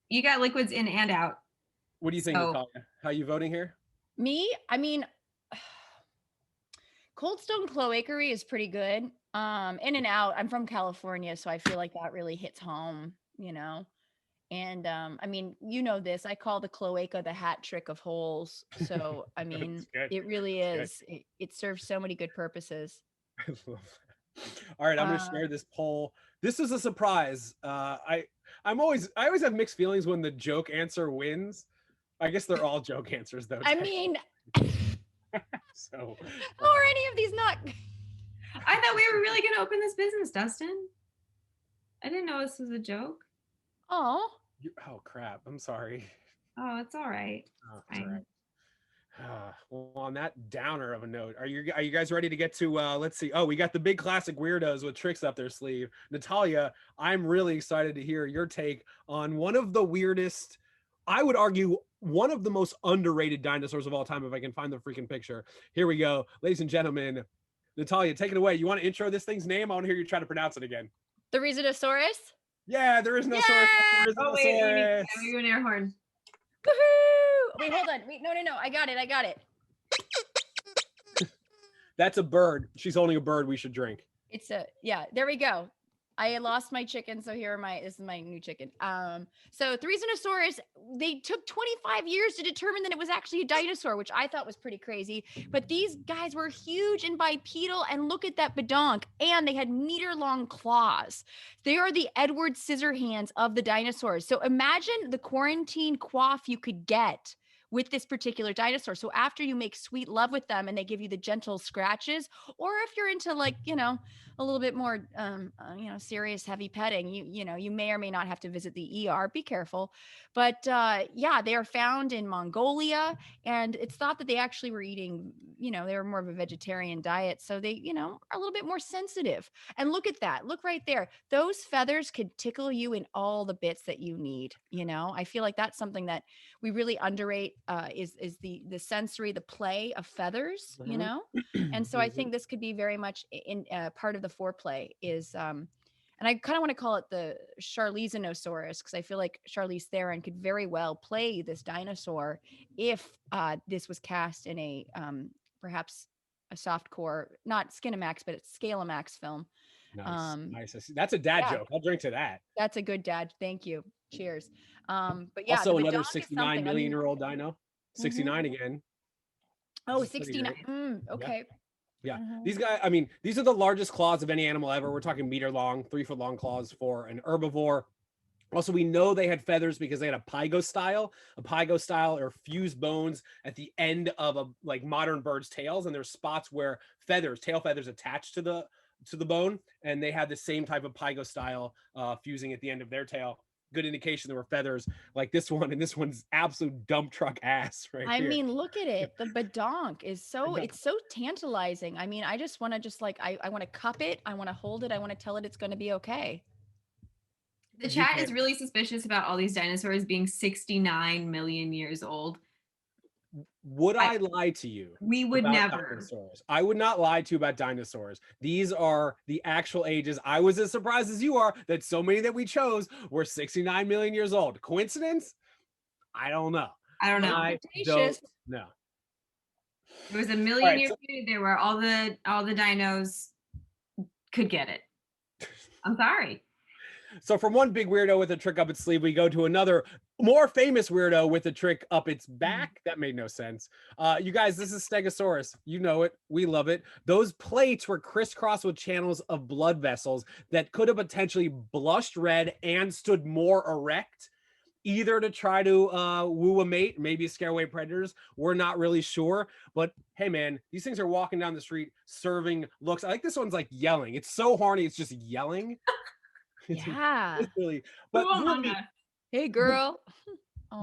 You got liquids in and out. What do you think, Natalia? How are you voting here? Me? I mean, Cold Stone Cloacery is pretty good. In-N-Out, I'm from California, so I feel like that really hits home, you know. And I mean, you know this, I call the cloaca the hat trick of holes. So I mean, it really is. It serves so many good purposes. I love that. All right, I'm gonna share this poll. This is a surprise. I always have mixed feelings when the joke answer wins. I guess they're all joke answers though. I mean, so how are any of these not? I thought we were really gonna open this business, Dustin. I didn't know this was a joke. Oh. Oh crap! I'm sorry. Oh, it's all right. Oh, it's all right. Well, on that downer of a note, are you guys ready to get to? Let's see. Oh, we got the big classic weirdos with tricks up their sleeve. Natalia, I'm really excited to hear your take on one of the weirdest. I would argue one of the most underrated dinosaurs of all time. If I can find the freaking picture. Here we go, ladies and gentlemen. Natalia, take it away. You want to intro this thing's name? I want to hear you try to pronounce it again. Therizinosaurus? Yeah, there is no source. Oh, wait, let me do an air horn. Woohoo! Wait, hold on. Wait, no. I got it. That's a bird. She's holding a bird we should drink. It's yeah, there we go. I lost my chicken, so this is my new chicken. So Therizinosaurus, they took 25 years to determine that it was actually a dinosaur, which I thought was pretty crazy. But these guys were huge and bipedal, and look at that badonk. And they had meter-long claws. They are the Edward Scissorhands of the dinosaurs. So imagine the quarantine quaff you could get with this particular dinosaur. So after you make sweet love with them and they give you the gentle scratches, or if you're into like, you know, a little bit more, you know, serious heavy petting, you know, you may or may not have to visit the ER, be careful. But yeah, they are found in Mongolia, and it's thought that they actually were eating, you know, they were more of a vegetarian diet. So they, you know, are a little bit more sensitive. And look at that, look right there. Those feathers could tickle you in all the bits that you need. You know, I feel like that's something that we really underrate, is the sensory, the play of feathers, you know? And so I think this could be very much in part of the foreplay is, and I kind of want to call it the Charlesinosaurus, because I feel like Charlize Theron could very well play this dinosaur if this was cast in a perhaps a softcore, not Skinamax, but it's Scalamax film. Nice. That's a dad joke. I'll drink to that. That's a good dad. Thank you. Cheers. But yeah, also another 69 million year old dino. 69 again. Oh, 69. Okay. Yeah. These guys, I mean, these are the largest claws of any animal ever. We're talking meter long, 3 foot long claws for an herbivore. Also, we know they had feathers because they had a pygostyle. A pygostyle are fused bones at the end of a like modern bird's tails, and there's spots where tail feathers attach to the bone, and they had the same type of pygostyle fusing at the end of their tail. Good indication there were feathers like this one, and this one's absolute dump truck ass right here. I mean, look at it. The badonk is it's so tantalizing. I mean, I just want to I want to cup it. I want to hold it. I want to tell it it's going to be okay. The chat is really suspicious about all these dinosaurs being 69 million years old. Would I lie to you? We would never. Dinosaurs? I would not lie to you about dinosaurs. These are the actual ages. I was as surprised as you are that so many that we chose were 69 million years old. Coincidence? I don't know. I don't know. It was a million year period there where all the dinos could get it. I'm sorry. So from one big weirdo with a trick up its sleeve, we go to another more famous weirdo with a trick up its back. That made no sense. You guys, this is Stegosaurus. You know it. We love it. Those plates were crisscrossed with channels of blood vessels that could have potentially blushed red and stood more erect either to try to woo a mate, maybe scare away predators. We're not really sure, but hey, man, these things are walking down the street serving looks. I like this one's like yelling. It's so horny. It's just yelling. Yeah. It's really, but Who among really, us? Hey, girl.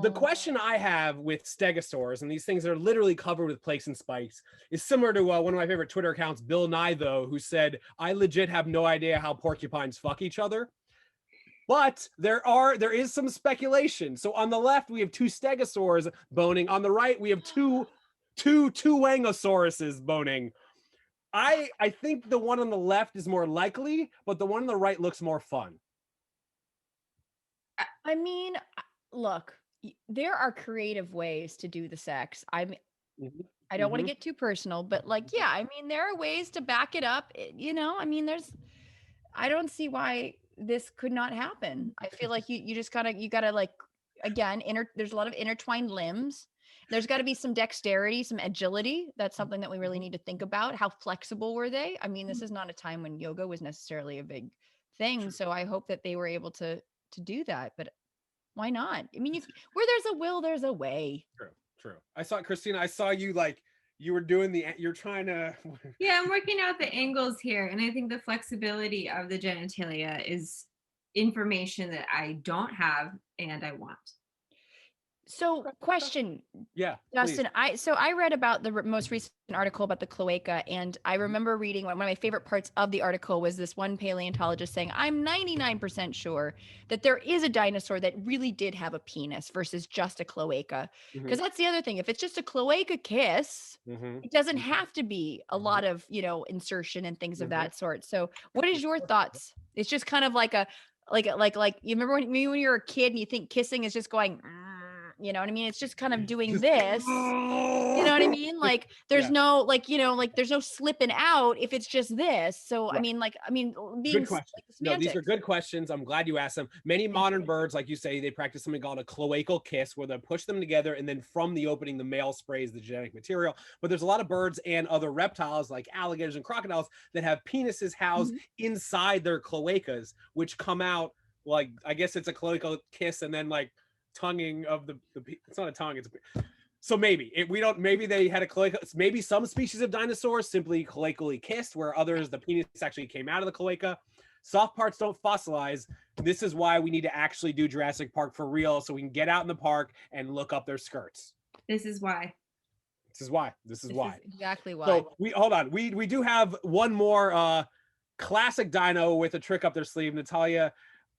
the Oh. question I have with Stegosaurs, and these things are literally covered with plaques and spikes, is similar to one of my favorite Twitter accounts, Bill Nye, though, who said, I legit have no idea how porcupines fuck each other. But there is some speculation. So on the left, we have two Stegosaurs boning. On the right, we have two Wangosauruses boning. I think the one on the left is more likely, but the one on the right looks more fun. I mean, look, there are creative ways to do the sex. I don't want to get too personal, but like, yeah, I mean, there are ways to back it up. I mean, I don't see why this could not happen. I feel like you just gotta like, again, there's a lot of intertwined limbs. There's got to be some dexterity, some agility. That's something that we really need to think about. How flexible were they? I mean, this is not a time when yoga was necessarily a big thing. So I hope that they were able to do that. But why not? I mean, where there's a will, there's a way. True. I saw Kristina. I saw you like you were doing you're trying to. Yeah, I'm working out the angles here, and I think the flexibility of the genitalia is information that I don't have and I want. So, question, Yeah, Dustin, I read about the most recent article about the cloaca, and I remember reading one of my favorite parts of the article was this one paleontologist saying, I'm 99% sure that there is a dinosaur that really did have a penis versus just a cloaca. Because that's the other thing. If it's just a cloaca kiss, it doesn't have to be a lot of, insertion and things of that sort. So what is your thoughts? It's just kind of like like you remember when you're a kid and you think kissing is just going, you know what I mean? It's just kind of doing this, you know what I mean? Like there's no, there's no slipping out if it's just this. So, right. Being good question. No, these are good questions. I'm glad you asked them. Many modern birds, like you say, they practice something called a cloacal kiss, where they push them together and then from the opening, the male sprays the genetic material. But there's a lot of birds and other reptiles like alligators and crocodiles that have penises housed inside their cloacas, which come out like, I guess it's a cloacal kiss and then like tonguing of the it's not a tongue, it's so maybe maybe they had a cloaca. Maybe some species of dinosaurs simply cloacally kissed, where others the penis actually came out of the cloaca. Soft parts don't fossilize. This is why we need to actually do Jurassic Park for real, so we can get out in the park and look up their skirts. This is why. This is why. This is exactly why. So hold on. We do have one more classic dino with a trick up their sleeve, Natalia.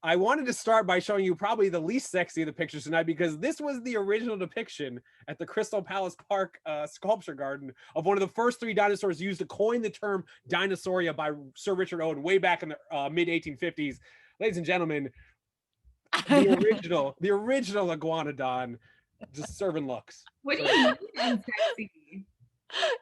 I wanted to start by showing you probably the least sexy of the pictures tonight, because this was the original depiction at the Crystal Palace Park Sculpture Garden of one of the first three dinosaurs used to coin the term Dinosauria by Sir Richard Owen way back in the mid-1850s. Ladies and gentlemen, the original Iguanodon, just serving looks. What do you mean sexy?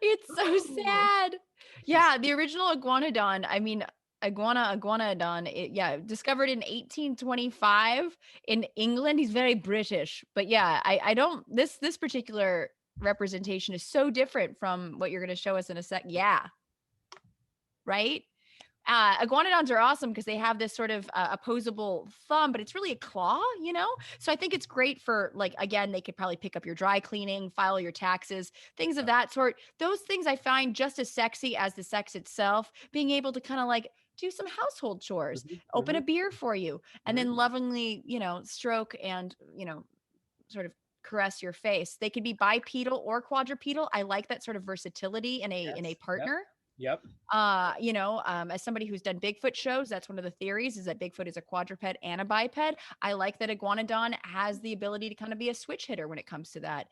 It's so sad. Yeah, the original Iguanodon, I mean, Iguanodon, discovered in 1825 in England. He's very British, but yeah, I don't, this particular representation is so different from what you're going to show us in a sec. Yeah. Right. Iguanodons are awesome because they have this sort of opposable thumb, but it's really a claw, So I think it's great for, like, again, they could probably pick up your dry cleaning, file your taxes, things of that sort. Those things I find just as sexy as the sex itself, being able to kind of like do some household chores, open a beer for you, and then lovingly, stroke and, sort of caress your face. They could be bipedal or quadrupedal. I like that sort of versatility in a partner. Yep. As somebody who's done Bigfoot shows, that's one of the theories, is that Bigfoot is a quadruped and a biped. I like that Iguanodon has the ability to kind of be a switch hitter when it comes to that.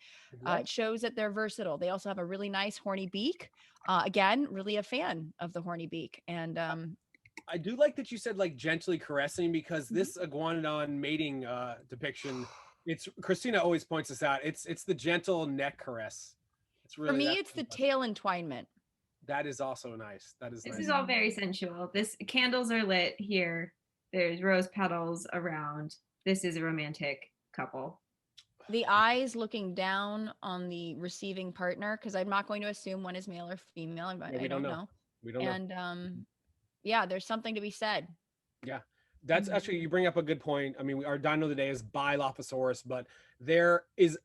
It shows that they're versatile. They also have a really nice horny beak. Again, really a fan of the horny beak. And I do like that you said like gently caressing, because this Iguanodon mating depiction, it's Kristina always points this out. It's the gentle neck caress. It's really, for me, it's the tail entwinement. That is also nice. This is all very sensual. Candles are lit here. There's rose petals around. This is a romantic couple. The eyes looking down on the receiving partner, because I'm not going to assume one is male or female. I don't know. We don't know. And yeah, there's something to be said. Yeah. That's actually, you bring up a good point. I mean, our dino today is Dilophosaurus, but there is,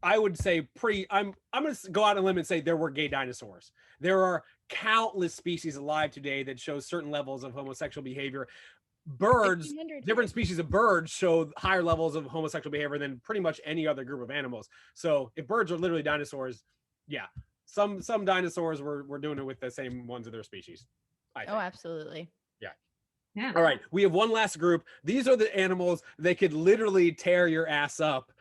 I would say, I'm going to go out on a limb and say there were gay dinosaurs. There are countless species alive today that show certain levels of homosexual behavior. Birds, different species of birds show higher levels of homosexual behavior than pretty much any other group of animals. So if birds are literally dinosaurs, yeah, some dinosaurs were doing it with the same ones of their species, I think. Oh, absolutely. Yeah. All right, we have one last group. These are the animals that could literally tear your ass up.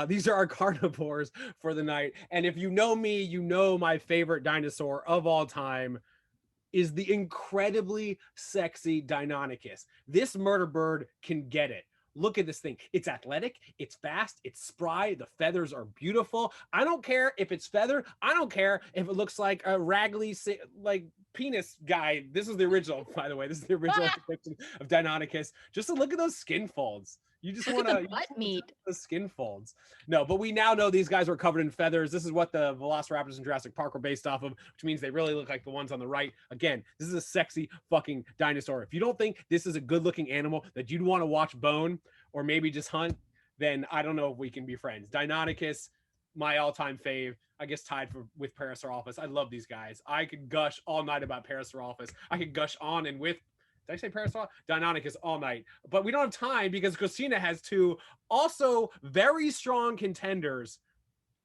These are our carnivores for the night. And if you know me, you know my favorite dinosaur of all time is the incredibly sexy Deinonychus. This murder bird can get it. Look at this thing. It's athletic, it's fast, it's spry, the feathers are beautiful. I don't care if it's feathered. I don't care if it looks like a raggedy, like, penis guy. This is the original, by the way. This is the original depiction of Deinonychus. Just to look at those skin folds. You just want to butt meat. The skin folds. No, but we now know these guys were covered in feathers. This is what the Velociraptors in Jurassic Park were based off of, which means they really look like the ones on the right. Again, this is a sexy fucking dinosaur. If you don't think this is a good-looking animal that you'd want to watch bone or maybe just hunt, then I don't know if we can be friends. Deinonychus, my all-time fave. I guess tied with Parasaurolophus. I love these guys. I could gush all night about Parasaurolophus. I could gush on and with, did I say Parasaurolophus? Deinonychus all night. But we don't have time because Kristina has two also very strong contenders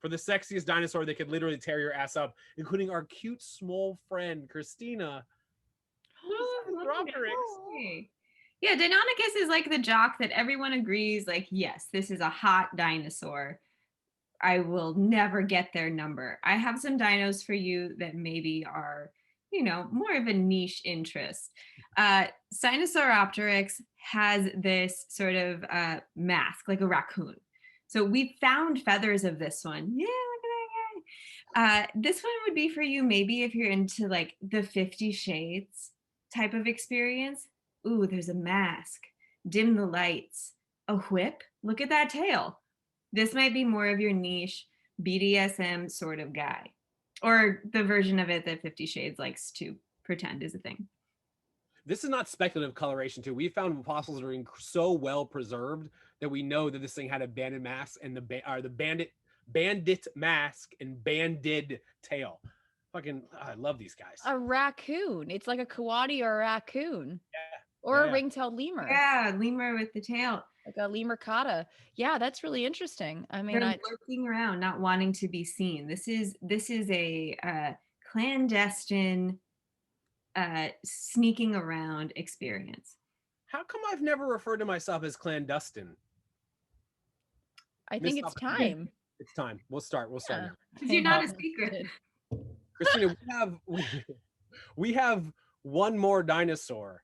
for the sexiest dinosaur that could literally tear your ass up, including our cute small friend, Kristina. Yeah, Deinonychus is like the jock that everyone agrees, like, yes, this is a hot dinosaur. I will never get their number. I have some dinos for you that maybe are, more of a niche interest. Sinosauropteryx has this sort of mask, like a raccoon. So we found feathers of this one. Yeah, look at that guy. This one would be for you maybe if you're into like the 50 Shades type of experience. Ooh, there's a mask. Dim the lights. A whip. Look at that tail. This might be more of your niche BDSM sort of guy, or the version of it that 50 Shades likes to pretend is a thing. This is not speculative coloration too. We found fossils that are so well preserved that we know that this thing had a banded mask and the bandit mask and banded tail. Fucking, I love these guys. A raccoon. It's like a coati or a raccoon. Yeah. Or a ring-tailed lemur. Yeah, lemur with the tail. Like a lemur cotta. Yeah, that's really interesting. I mean, they're lurking around, not wanting to be seen. This is a clandestine, sneaking around experience. How come I've never referred to myself as clandestine? I think it's time. It's time. We'll start now. Because you're not a secret. Kristina, we have one more dinosaur.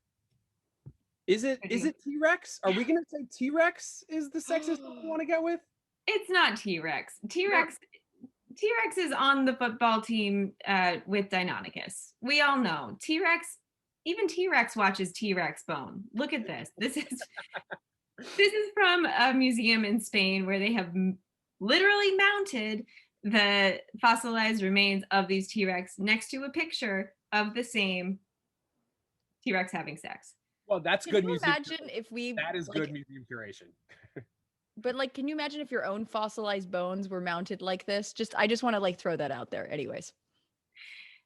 Is it T-Rex? Are we gonna say T-Rex is the sexiest one we want to get with? It's not T-Rex. T-Rex is on the football team with Deinonychus. We all know T-Rex. Even T-Rex watches T-Rex bone. Look at this. This is from a museum in Spain where they have literally mounted the fossilized remains of these T-Rex next to a picture of the same T-Rex having sex. Well, that's good museum. Imagine if that is good museum curation. But like, can you imagine if your own fossilized bones were mounted like this? I just want to like throw that out there. Anyways,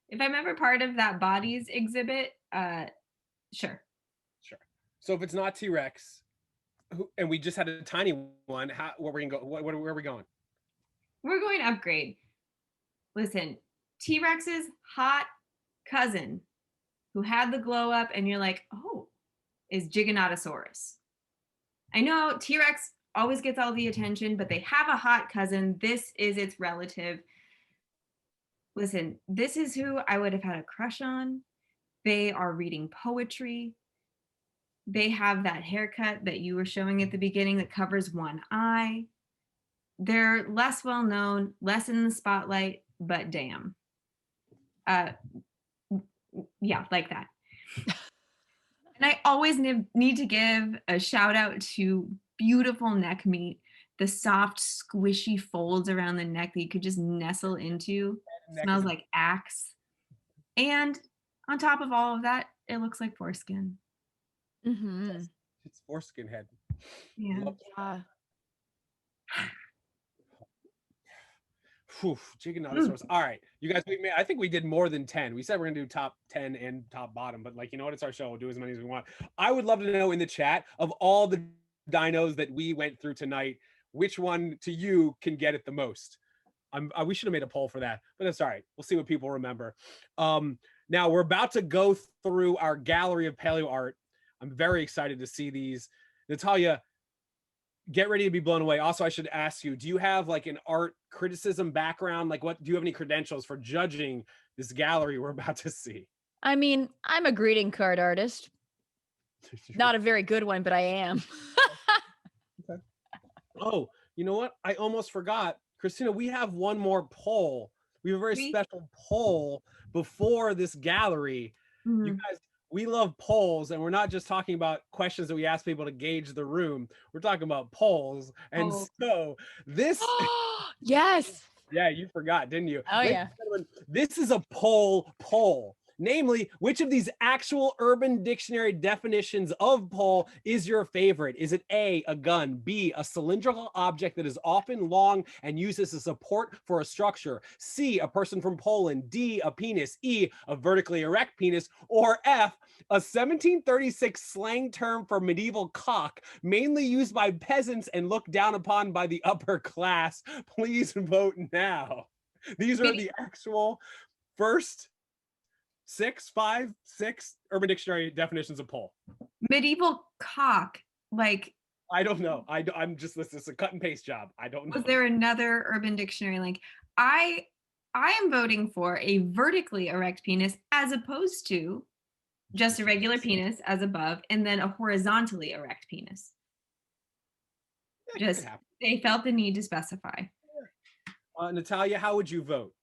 if I'm ever part of that bodies exhibit, sure. So if it's not T-Rex, and we just had a tiny one, where are we gonna go? Where are we going? We're going to upgrade. Listen, T-Rex's hot cousin, who had the glow up, and you're like, oh, is Giganotosaurus. I know T-Rex always gets all the attention, but they have a hot cousin. This is its relative. Listen, this is who I would have had a crush on. They are reading poetry. They have that haircut that you were showing at the beginning that covers one eye. They're less well known, less in the spotlight, but damn. Yeah, like that. And I always need to give a shout out to beautiful neck meat, the soft, squishy folds around the neck that you could just nestle into. Smells like Axe. And on top of all of that, it looks like foreskin. Mm-hmm. It's foreskin head. Yeah. Giganotosaurus. All right, you guys. I think we did more than 10. We said we're gonna do top 10 and top bottom, but like, you know what? It's our show. We'll do as many as we want. I would love to know in the chat, of all the dinos that we went through tonight, which one to you can get it the most. We should have made a poll for that, but that's all right. We'll see what people remember. Now we're about to go through our gallery of paleo art. I'm very excited to see these. Natalia, get ready to be blown away. Also, I should ask you, do you have like an art criticism background? Like, what do you have any credentials for judging this gallery we're about to see? I mean, I'm a greeting card artist. Not a very good one, but I am. Okay. Oh, you know what? I almost forgot. Kristina, we have one more poll. We have a very special poll before this gallery. Mm-hmm. You guys, we love polls, and we're not just talking about questions that we ask people to gauge the room. We're talking about polls. And so this yes. Yeah, you forgot, didn't you? Oh, yeah. This is a poll. Namely, which of these actual Urban Dictionary definitions of pole is your favorite? Is it A, a gun, B, a cylindrical object that is often long and used as a support for a structure, C, a person from Poland, D, a penis, E, a vertically erect penis, or F, a 1736 slang term for medieval cock, mainly used by peasants and looked down upon by the upper class? Please vote now. These are the actual first 6 Urban Dictionary definitions of pole. Medieval cock, like, I don't know. I'm just, this is a cut and paste job. I don't know. Was there another Urban Dictionary link? I am voting for a vertically erect penis as opposed to just a regular penis as above, and then a horizontally erect penis. Just they felt the need to specify. Natalia, how would you vote?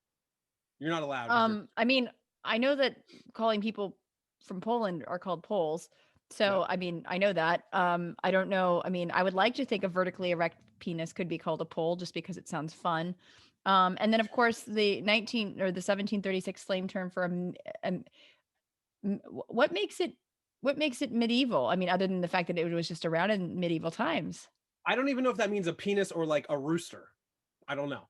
You're not allowed. I mean, I know that calling people from Poland are called Poles. So, yeah. I mean, I know that. I don't know. I mean, I would like to think a vertically erect penis could be called a pole just because it sounds fun. And then, of course, the 1736 slang term for what makes it medieval? I mean, other than the fact that it was just around in medieval times. I don't even know if that means a penis or like a rooster. I don't know.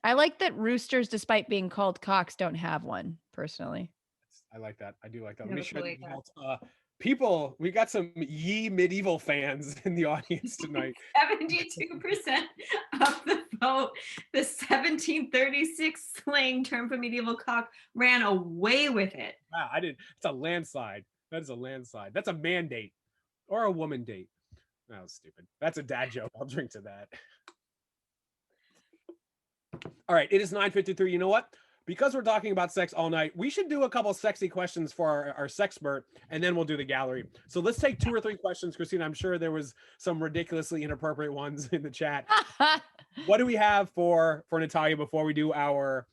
I like that roosters, despite being called cocks, don't have one, personally. I like that. I do like that. Let me show you. People, we got some medieval fans in the audience tonight. 72% of the vote, the 1736 slang term for medieval cock, ran away with it. Wow, it's a landslide. That is a landslide. That's a man date or a woman date. That was stupid. That's a dad joke. I'll drink to that. All right, it is 9:53. You know what? Because we're talking about sex all night, we should do a couple sexy questions for our Sexpert, and then we'll do the gallery. So let's take 2 or 3 questions, Kristina. I'm sure there was some ridiculously inappropriate ones in the chat. What do we have for Natalia before we do our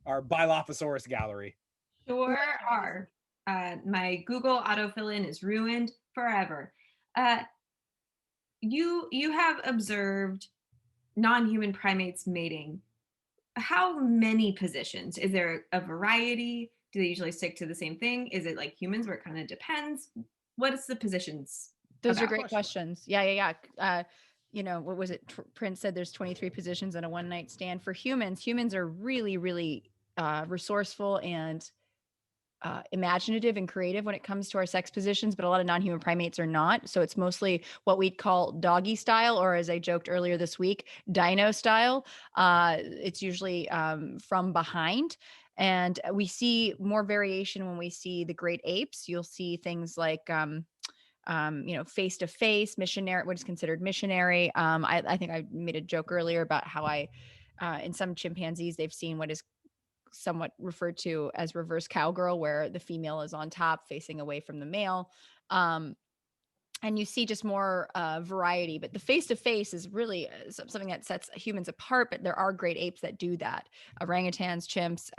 Dilophosaurus gallery? Sure are. My Google autofill-in is ruined forever. You have observed non-human primates mating. How many positions? Is there a variety? Do they usually stick to the same thing? Is it like humans where it kind of depends? What is the positions? Those are great questions. Yeah. You know, what was it? Prince said there's 23 positions in a one night stand. For humans are really, really resourceful and imaginative and creative when it comes to our sex positions, but a lot of non-human primates are not. So it's mostly what we'd call doggy style, or as I joked earlier this week, dino style. It's usually from behind. And we see more variation when we see the great apes. You'll see things like, face to face, missionary, what is considered missionary. I think I made a joke earlier about how in some chimpanzees, they've seen what is somewhat referred to as reverse cowgirl, where the female is on top facing away from the male. And you see just more variety, but the face-to-face is really something that sets humans apart, but there are great apes that do that. Orangutans, chimps,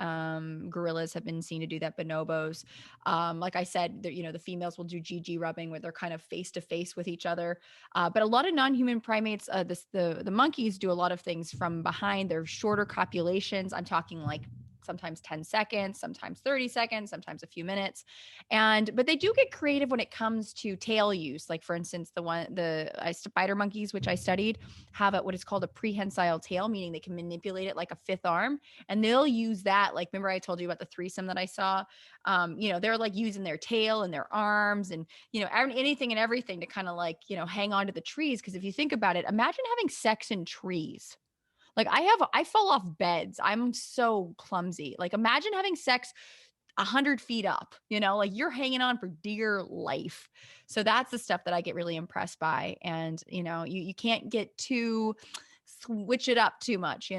gorillas have been seen to do that, bonobos. Like I said, the females will do GG rubbing where they're kind of face-to-face with each other. But a lot of non-human primates, the monkeys do a lot of things from behind. They're shorter copulations. I'm talking like sometimes 10 seconds, sometimes 30 seconds, sometimes a few minutes. But they do get creative when it comes to tail use. Like for instance, the spider monkeys, which I studied, have what is called a prehensile tail, meaning they can manipulate it like a fifth arm. And they'll use that. Like, remember I told you about the threesome that I saw? They're like using their tail and their arms and, anything and everything to kind of like, hang on to the trees. Cause if you think about it, imagine having sex in trees. Like I fall off beds. I'm so clumsy. Like imagine having sex 100 feet up, like you're hanging on for dear life. So that's the stuff that I get really impressed by. And, you can't get too switch it up too much,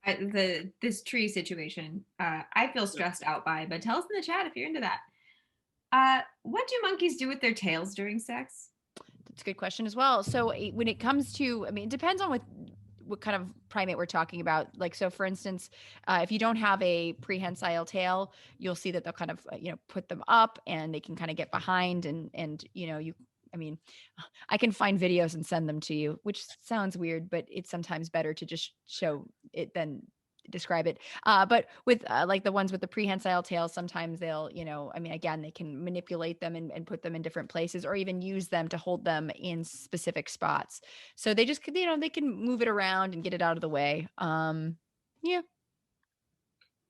This tree situation, I feel stressed out by, but tell us in the chat if you're into that. What do monkeys do with their tails during sex? That's a good question as well. So when it comes to, it depends on what kind of primate we're talking about. Like, so for instance, if you don't have a prehensile tail, you'll see that they'll kind of, put them up and they can kind of get behind I can find videos and send them to you, which sounds weird, but it's sometimes better to just show it than describe it. But with like the ones with the prehensile tail, sometimes they'll, again, they can manipulate them and put them in different places or even use them to hold them in specific spots. So they just, they can move it around and get it out of the way. Yeah.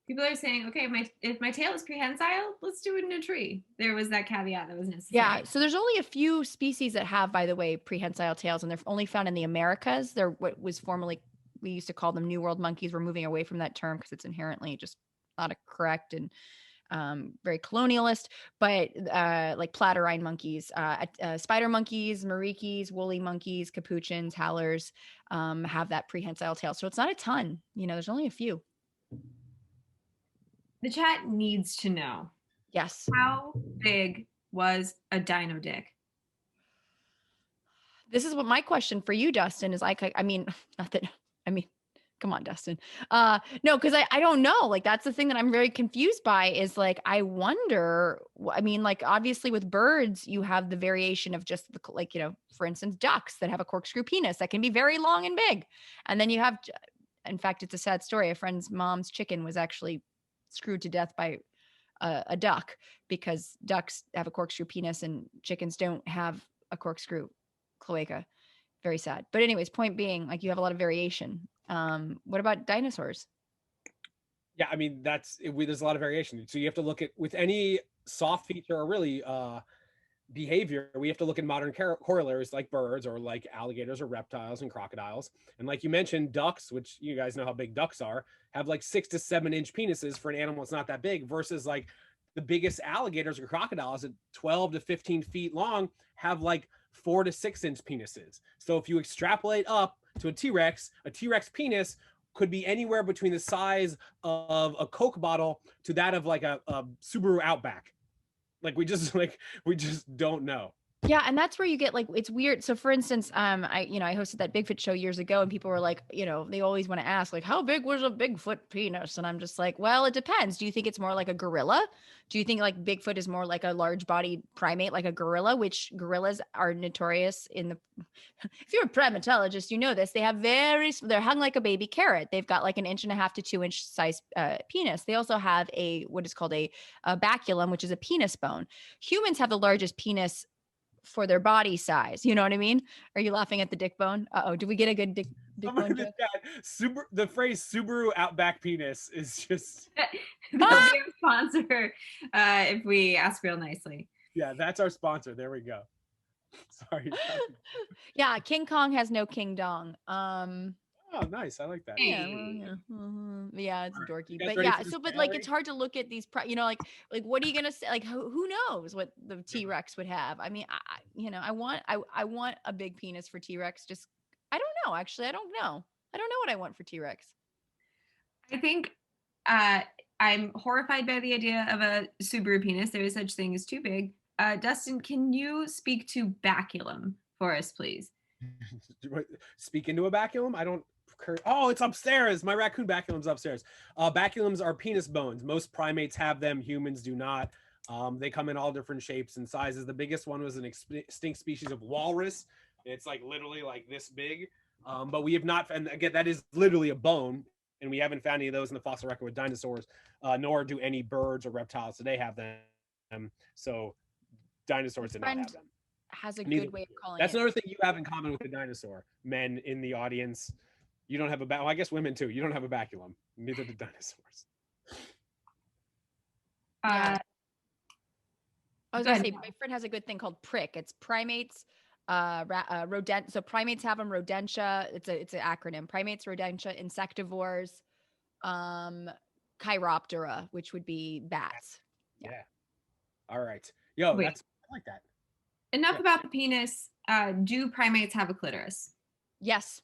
People are saying, okay, if my tail is prehensile, let's do it in a tree. There was that caveat that was necessary. Yeah. So there's only a few species that have, by the way, prehensile tails, and they're only found in the Americas. They're what was formerly, we used to call them New World monkeys. We're moving away from that term because it's inherently just not correct and very colonialist. But like platyrrhine monkeys, spider monkeys, marikis, woolly monkeys, capuchins, howlers have that prehensile tail. So it's not a ton. There's only a few. The chat needs to know. Yes. How big was a dino dick? This is what my question for you, Dustin, is like, come on, Dustin. No, because I don't know. Like, that's the thing that I'm very confused by is like, I wonder, like obviously with birds, you have the variation of just for instance, ducks that have a corkscrew penis that can be very long and big. And then you have, in fact, it's a sad story. A friend's mom's chicken was actually screwed to death by a duck because ducks have a corkscrew penis and chickens don't have a corkscrew cloaca. Very sad. But anyways, point being, like, you have a lot of variation. What about dinosaurs? Yeah, there's a lot of variation. So you have to look at, with any soft feature or really behavior, we have to look at modern corollaries like birds or like alligators or reptiles and crocodiles. And like you mentioned, ducks, which you guys know how big ducks are, have like 6 to 7 inch penises for an animal that's not that big, versus like the biggest alligators or crocodiles at 12 to 15 feet long have like 4 to 6 inch penises. So if you extrapolate up to a T-Rex penis could be anywhere between the size of a Coke bottle to that of like a Subaru Outback. Like we just don't know. Yeah, and that's where you get like, it's weird. So for instance, I hosted that Bigfoot show years ago and people were like, they always want to ask like, how big was a Bigfoot penis? And I'm just like, well, it depends. Do you think it's more like a gorilla? Do you think like Bigfoot is more like a large bodied primate, like a gorilla, which gorillas are notorious if you're a primatologist, you know this, they're hung like a baby carrot. They've got like 1.5 to 2 inch size penis. They also have what is called a baculum, which is a penis bone. Humans have the largest penis for their body size. You know what I mean? Are you laughing at the dick bone? Uh-oh, did we get a good dick bone joke? The phrase Subaru Outback penis is just... That'll be our sponsor if we ask real nicely. Yeah, that's our sponsor. There we go. Sorry. Yeah, King Kong has no king dong. Oh, nice. I like that. Yeah, well, yeah. Yeah, it's dorky. But yeah, but like it's hard to look at these like what are you gonna say? Like who knows what the T-Rex would have? I mean, I want a big penis for T-Rex. Just I don't know, actually. I don't know what I want for T-Rex. I think I'm horrified by the idea of a Subaru penis. There is such thing as too big. Dustin, can you speak to baculum for us, please? Speak into a baculum? I don't. Oh, it's upstairs. My raccoon baculum's upstairs. Baculums are penis bones. Most primates have them. Humans do not. They come in all different shapes and sizes. The biggest one was an extinct species of walrus. It's like literally like this big. But we have not, and again, that is literally a bone. and we haven't found any of those in the fossil record with dinosaurs, nor do any birds or reptiles. So they have them. So dinosaurs did not have them. Has a good way of calling That's it. another thing you have in common with the dinosaur. Men in the audience, you don't have a well, I guess women too. You don't have a baculum. Neither do dinosaurs. I was gonna say my friend has a good thing called prick. It's primates, rodent. So primates have them. Rodentia. It's an acronym. Primates, rodentia, insectivores, chiroptera, which would be bats. Yeah. All right. Yo, I like that. Enough about the penis. Do primates have a clitoris? Yes.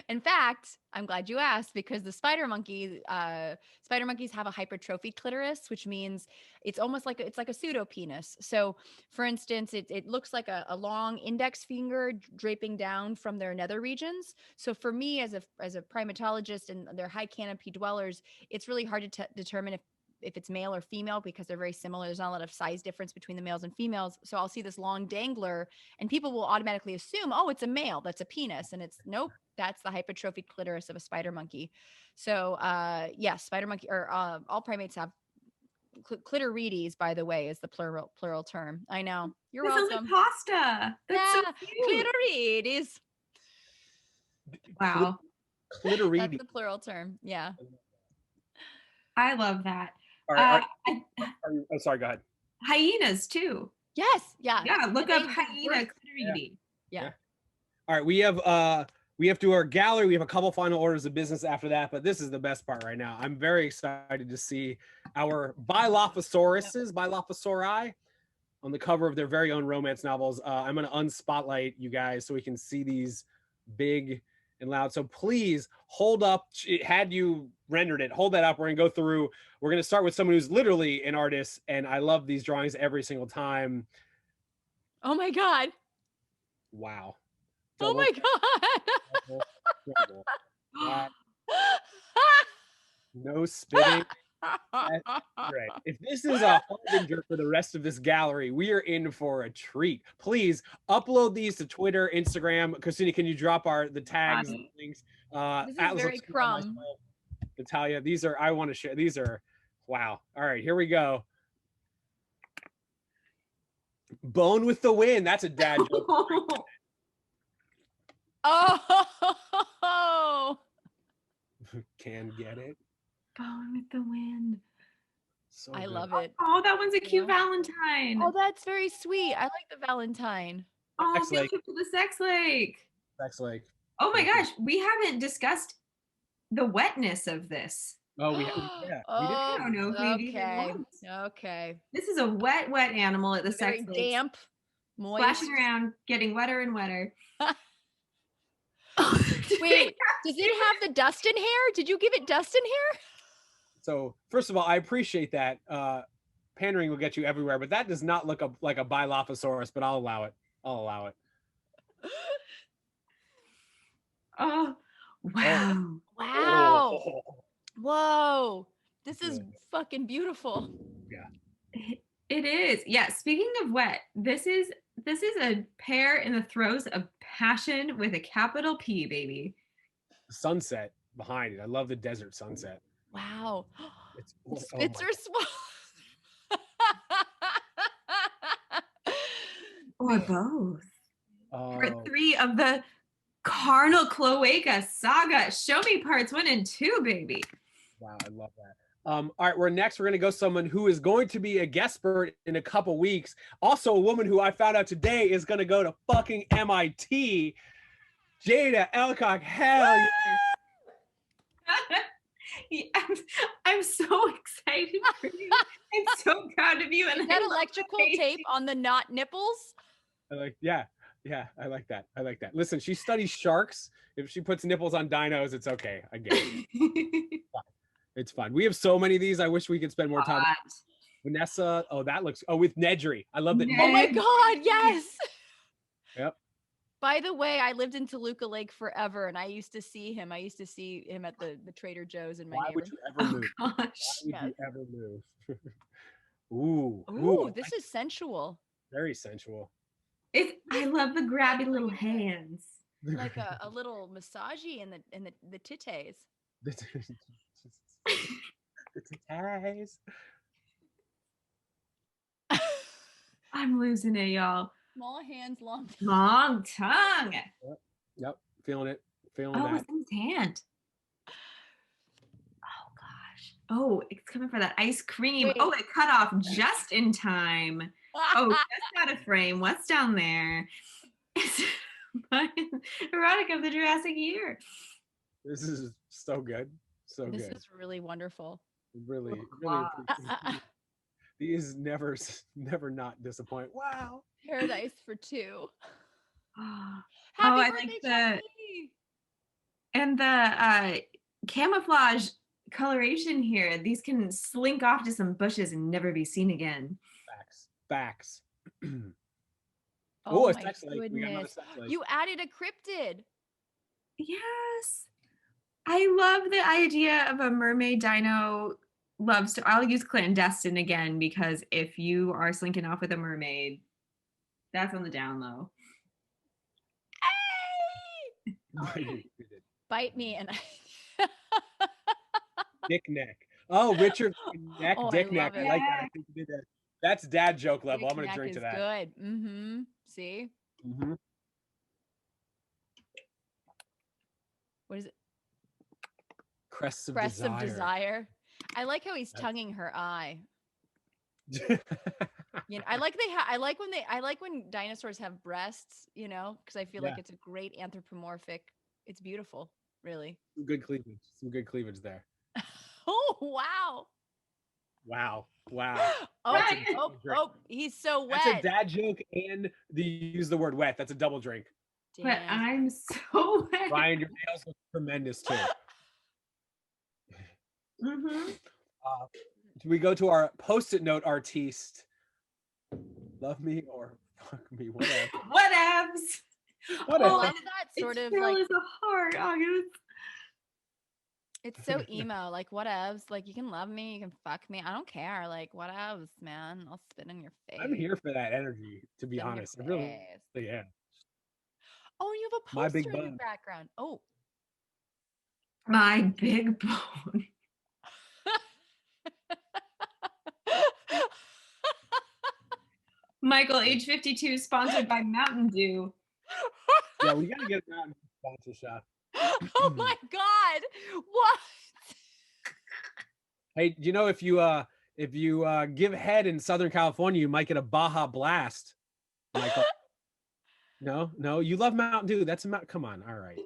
In fact, I'm glad you asked because the spider monkeys have a hypertrophied clitoris, which means it's almost like it's like a pseudo penis. So, for instance, it looks like a long index finger draping down from their nether regions. So, for me as a primatologist and they're high canopy dwellers, it's really hard to determine if it's male or female because they're very similar. There's not a lot of size difference between the males and females. So I'll see this long dangler and people will automatically assume, oh, it's a male, that's a penis. And it's nope, that's the hypertrophied clitoris of a spider monkey. So yes, spider monkey or all primates have clitorides, by the way, is the plural term. I know. You're welcome. Sounds like pasta. That's so cute. Clitorides. Wow. Clitorides. That's the plural term. Yeah. I love that. Sorry, go ahead. Hyenas too. Yes. Yeah. Yeah. Look up hyena clitorides. Yeah. All right. We have to our gallery. We have a couple final orders of business after that, but this is the best part right now. I'm very excited to see our Bilophosauri on the cover of their very own romance novels. I'm going to unspotlight you guys so we can see these big and loud. So please hold up. Had you rendered it, hold that up. We're gonna go through. We're gonna start with someone who's literally an artist, and I love these drawings every single time. Oh my god! Wow! Oh my god! No spitting. Right. If this is a harbinger for the rest of this gallery, we are in for a treat. Please upload these to Twitter, Instagram. Kristina, can you drop the tags and links? This is very crumb. Natalia, these are, I want to share. These are, wow. All right, here we go. Bone with the wind. That's a dad joke. Oh. Can get it. Bone with the wind. So I good. love it. Oh, that one's a cute Valentine. Oh, that's very sweet. I like the Valentine. Oh, feel cute for the sex lake. Sex lake. Oh my gosh, we haven't discussed the wetness of this. Oh, we I don't know if we've even Okay. This is a wet animal at the sex very lake. Damp, moist. Splashing around, getting wetter and wetter. Wait, does it have the Dustin hair? Did you give it Dustin hair? So first of all, I appreciate that. Pandering will get you everywhere, but that does not look like a Dilophosaurus, but I'll allow it. Oh, wow. Wow. Whoa. This is fucking beautiful. Yeah. It is. Yeah. Speaking of wet, this is a pair in the throes of passion with a capital P, baby. Sunset behind it. I love the desert sunset. Wow. Spitzer swallow. Or both. Oh. Part 3 of the Carnal Cloaca saga. Show me parts 1 and 2, baby. Wow, I love that. All right, we're going to go someone who is going to be a guest expert in a couple weeks. Also, a woman who I found out today is going to go to fucking MIT. Jada Elcock, hell yeah. I'm so excited for you. I'm so proud of you. And is that electrical tape on the not nipples? Yeah, I like that. Listen, she studies sharks. If she puts nipples on dinos, it's okay. I get it. It's fine. We have so many of these. I wish we could spend more time. Vanessa. Oh, that looks. Oh, with Nedry. I love that. Oh my God. Yes. Yep. By the way, I lived in Toluca Lake forever, and I used to see him. at the Trader Joe's in my neighborhood. Would you ever move? Gosh. Why would you ever move? Ooh, this is sensual. Very sensual. I love the grabby little hands. Like a little massagey in the titties. The ties. I'm losing it, y'all. Small hands, long tongue. Long tongue. Yep, feeling it. Feeling Oh, that. what's in his hand? Oh gosh. Oh, it's coming for that ice cream. Wait. Oh, it cut off just in time. Oh, just out of frame. What's down there? It's erotic of the Jurassic year. This is so good. So This good. is really wonderful. Really, really. These never not disappoint. Wow. Paradise for two. Oh, Happy I birthday, like Chucky! and the camouflage coloration here. These can slink off to some bushes and never be seen again. Facts. Oh, a my sex lake. We got another goodness. sex lake. You added a cryptid. Yes. I love the idea of a mermaid dino loves to. I'll use clandestine again because if you are slinking off with a mermaid, that's on the down low. Hey! Bite me and Dick neck. Oh, Richard neck, Oh, dick I neck. love I it. like that. I think you did that. That's dad joke level. I'm Dick gonna neck drink is to that. good. Mm-hmm. See? Mm-hmm. What is it? Crests of Breasts desire. of desire. I like how he's tonguing her eye. You know, I like when dinosaurs have breasts, you know, because I feel like it's a great anthropomorphic. It's beautiful, really. Some good cleavage. Some good cleavage there. Oh, wow. Wow. Oh, he's so wet. That's a dad joke and you use the word wet. That's a double drink. But Damn. I'm so wet. Ryan, your nails look tremendous too. Mm-hmm. We go to our post-it note artiste. Love me or fuck me, whatever. Whatevs. Whatever. Oh, isn't that sort of like is a heart, August. it's so emo, like whatevs, like you can love me, you can fuck me, I don't care, like whatevs, man, I'll spit in your face. I'm here for that energy, to be Spit in your honest. I really face. am. Oh, you have a My big poster in the bone. background. Oh, My big bone. Michael, age 52, sponsored by Mountain Dew. Yeah, we gotta get a Mountain Dew sponsorship. oh my God, what? Hey, you know, if you give head in Southern California, you might get a Baja Blast, Michael. No, you love Mountain Dew. That's a come on, all right.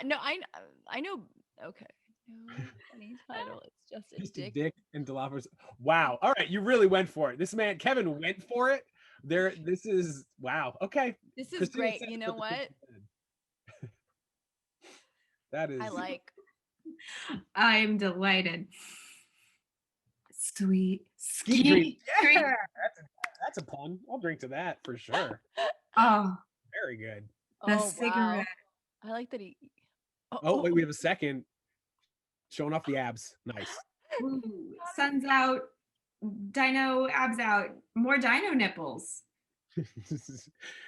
No, I know. Okay, no funny title. It's just a dick. And Dilopers. Wow. All right, you really went for it. This man, Kevin, went for it. This is wow. Okay. This is Kristina great. said You it know with the what? picture. That is. I like. I'm delighted. Sweet. Ski dream. Yeah, that's a pun. I'll drink to that for sure. Oh, Very good. the Oh, cigarette. wow. I like that he. Oh, wait, we have a second. Showing off the abs. Nice. Ooh, sun's out. Dino abs out. More dino nipples.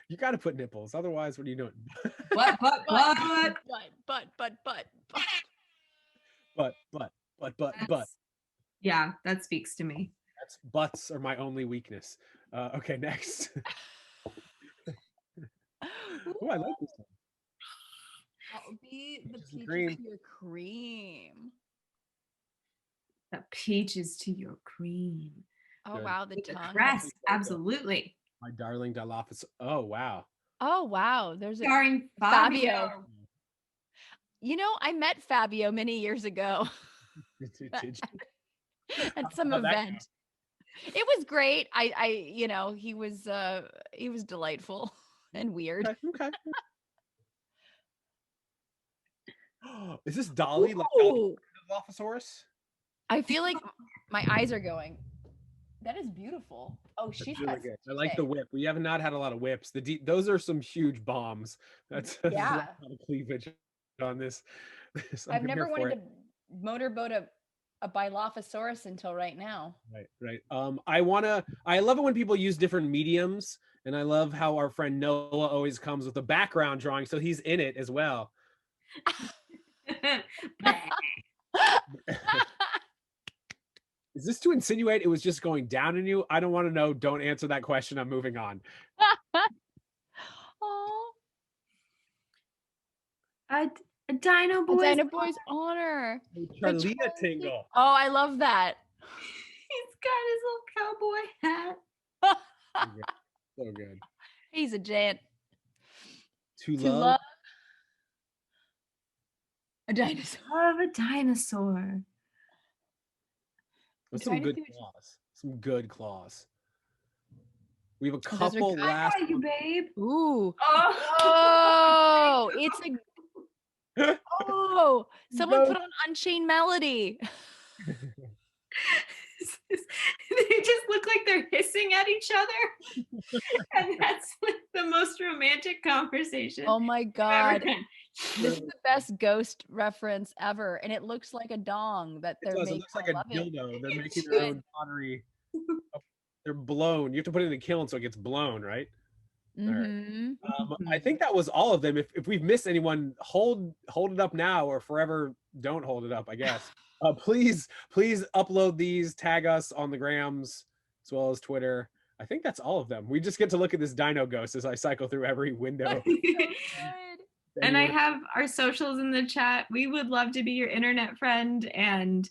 You got to put nipples. Otherwise, what are you doing? What? But. Yeah, that speaks to me. That's butts are my only weakness. Okay, next. Oh, I like this one. I'll be the Peaches and peaches cream. to your cream. The peaches to your cream. Oh, Good. wow. The With the tongue. crest, absolutely. My darling Dilophosaurus. Oh, wow. Oh, wow. There's a Starring Fabio. Fabio. You know, I met Fabio many years ago Did you? at some How'd that event. It was great. You know, he was delightful and weird. Okay. Is this Dolly like Ooh. Dilophosaurus? I feel like my eyes are going. That is beautiful. Oh, That's she's really got good. I like the whip. We have not had a lot of whips. Those are some huge bombs. That's a Yeah. lot of cleavage on this. I've never wanted to motorboat a Dilophosaurus until right now. Right. I love it when people use different mediums, and I love how our friend Noah always comes with a background drawing, so he's in it as well. Is this to insinuate it was just going down in you? I don't want to know. Don't answer that question. I'm moving on. Oh, A Dino Boy's Dino Boy's honor. Charlita Tingle. Oh, I love that. He's got his little cowboy hat. So good. He's a giant. To love a dinosaur. Love a dinosaur. with some good claws. Some good claws. We have a couple last. Hi, you babe. Ooh. Oh, It's a. Oh, someone put on Unchained Melody. They just look like they're hissing at each other. And that's like the most romantic conversation. Oh my God. This is the best ghost reference ever. And it looks like a dong that they're making. It looks like a dildo. They're making their own pottery. They're blown. You have to put it in the kiln so it gets blown, right? Mm-hmm. I think that was all of them. If we've missed anyone, hold it up now or forever don't hold it up, I guess. Please upload these, tag us on the grams as well as Twitter. I think that's all of them. We just get to look at this dino ghost as I cycle through every window. And I have our socials in the chat. We would love to be your internet friend and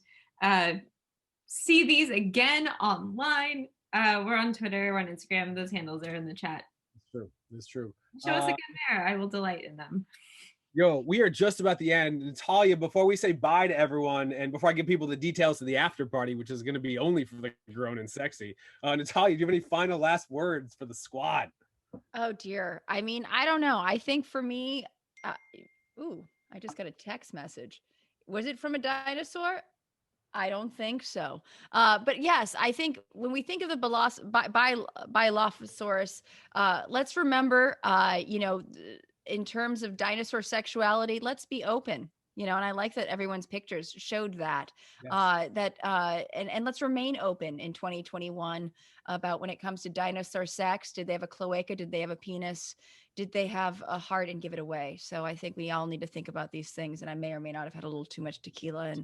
see these again online. We're on Twitter, we're on Instagram. Those handles are in the chat. It's true. Show us again there. I will delight in them. Yo, we are just about the end. Natalia, before we say bye to everyone and before I give people the details of the after party, which is going to be only for the grown and sexy, Natalia, do you have any final last words for the squad? Oh dear. I mean, I don't know. I think for me, I just got a text message. Was it from a dinosaur? I don't think so. But yes, I think when we think of the Bacilophosaurus, let's remember, in terms of dinosaur sexuality, let's be open, and I like that everyone's pictures showed that. Yes. And let's remain open in 2021 about when it comes to dinosaur sex. Did they have a cloaca? Did they have a penis? Did they have a heart and give it away? So I think we all need to think about these things. And I may or may not have had a little too much tequila,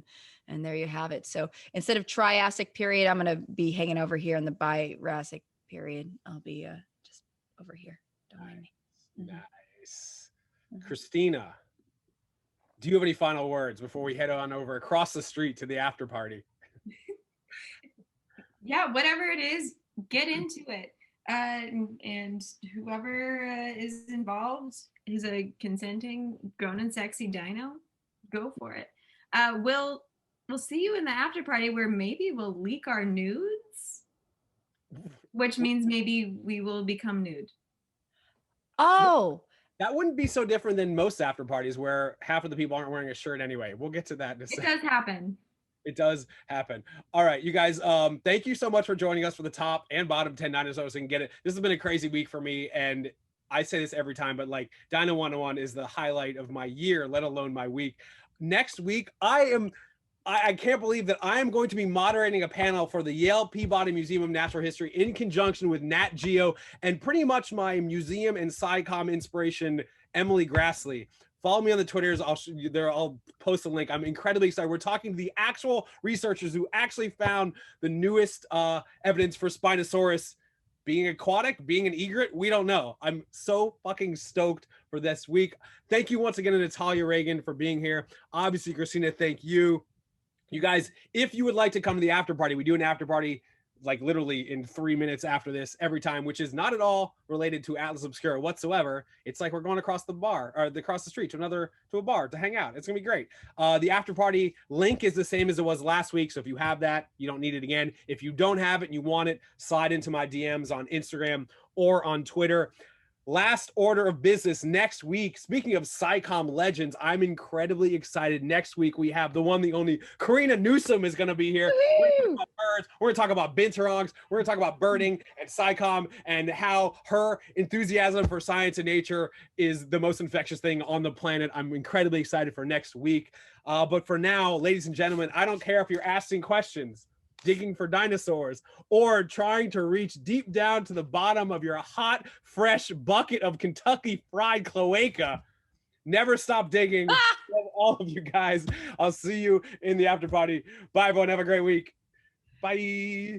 and there you have it. So instead of Triassic period, I'm going to be hanging over here in the Birassic period. I'll be just over here. Don't mind me. Nice. Kristina, do you have any final words before we head on over across the street to the after party? Yeah, whatever it is, get into it. And whoever is involved is a consenting, grown and sexy dino, go for it. We'll see you in the after party where maybe we'll leak our nudes, which means maybe we will become nude. Oh, that wouldn't be so different than most after parties where half of the people aren't wearing a shirt anyway. We'll get to that in a second. It does happen. It does happen. All right, you guys, thank you so much for joining us for the top and bottom 10 dinosaurs and get it. This has been a crazy week for me, and I say this every time, but like Dino 101 is the highlight of my year, let alone my week. Next week, I can't believe that I am going to be moderating a panel for the Yale Peabody Museum of Natural History in conjunction with Nat Geo and pretty much my museum and SciComm inspiration, Emily Grassley. Follow me on the Twitters. I'll post a link. I'm incredibly excited. We're talking to the actual researchers who actually found the newest evidence for Spinosaurus being aquatic, being an egret. We don't know. I'm so fucking stoked for this week. Thank you once again to Natalia Reagan for being here. Obviously, Kristina, thank you. You guys, if you would like to come to the after party, we do an after party like literally in 3 minutes after this every time, which is not at all related to Atlas Obscura whatsoever. It's like we're going across the bar or across the street to a bar to hang out. It's gonna be great. The after party link is the same as it was last week. So if you have that, you don't need it again. If you don't have it and you want it, slide into my DMs on Instagram or on Twitter. Last order of business next week. Speaking of SciComm legends, I'm incredibly excited. Next week, we have the one, the only Karina Newsom is going to be here. We're going to talk about birds. We're going to talk about binturongs. We're going to talk about birding and SciComm and how her enthusiasm for science and nature is the most infectious thing on the planet. I'm incredibly excited for next week. But for now, ladies and gentlemen, I don't care if you're asking questions, digging for dinosaurs, or trying to reach deep down to the bottom of your hot, fresh bucket of Kentucky Fried Cloaca. Never stop digging. all of you guys. I'll see you in the after party. Bye, everyone. Have a great week. Bye.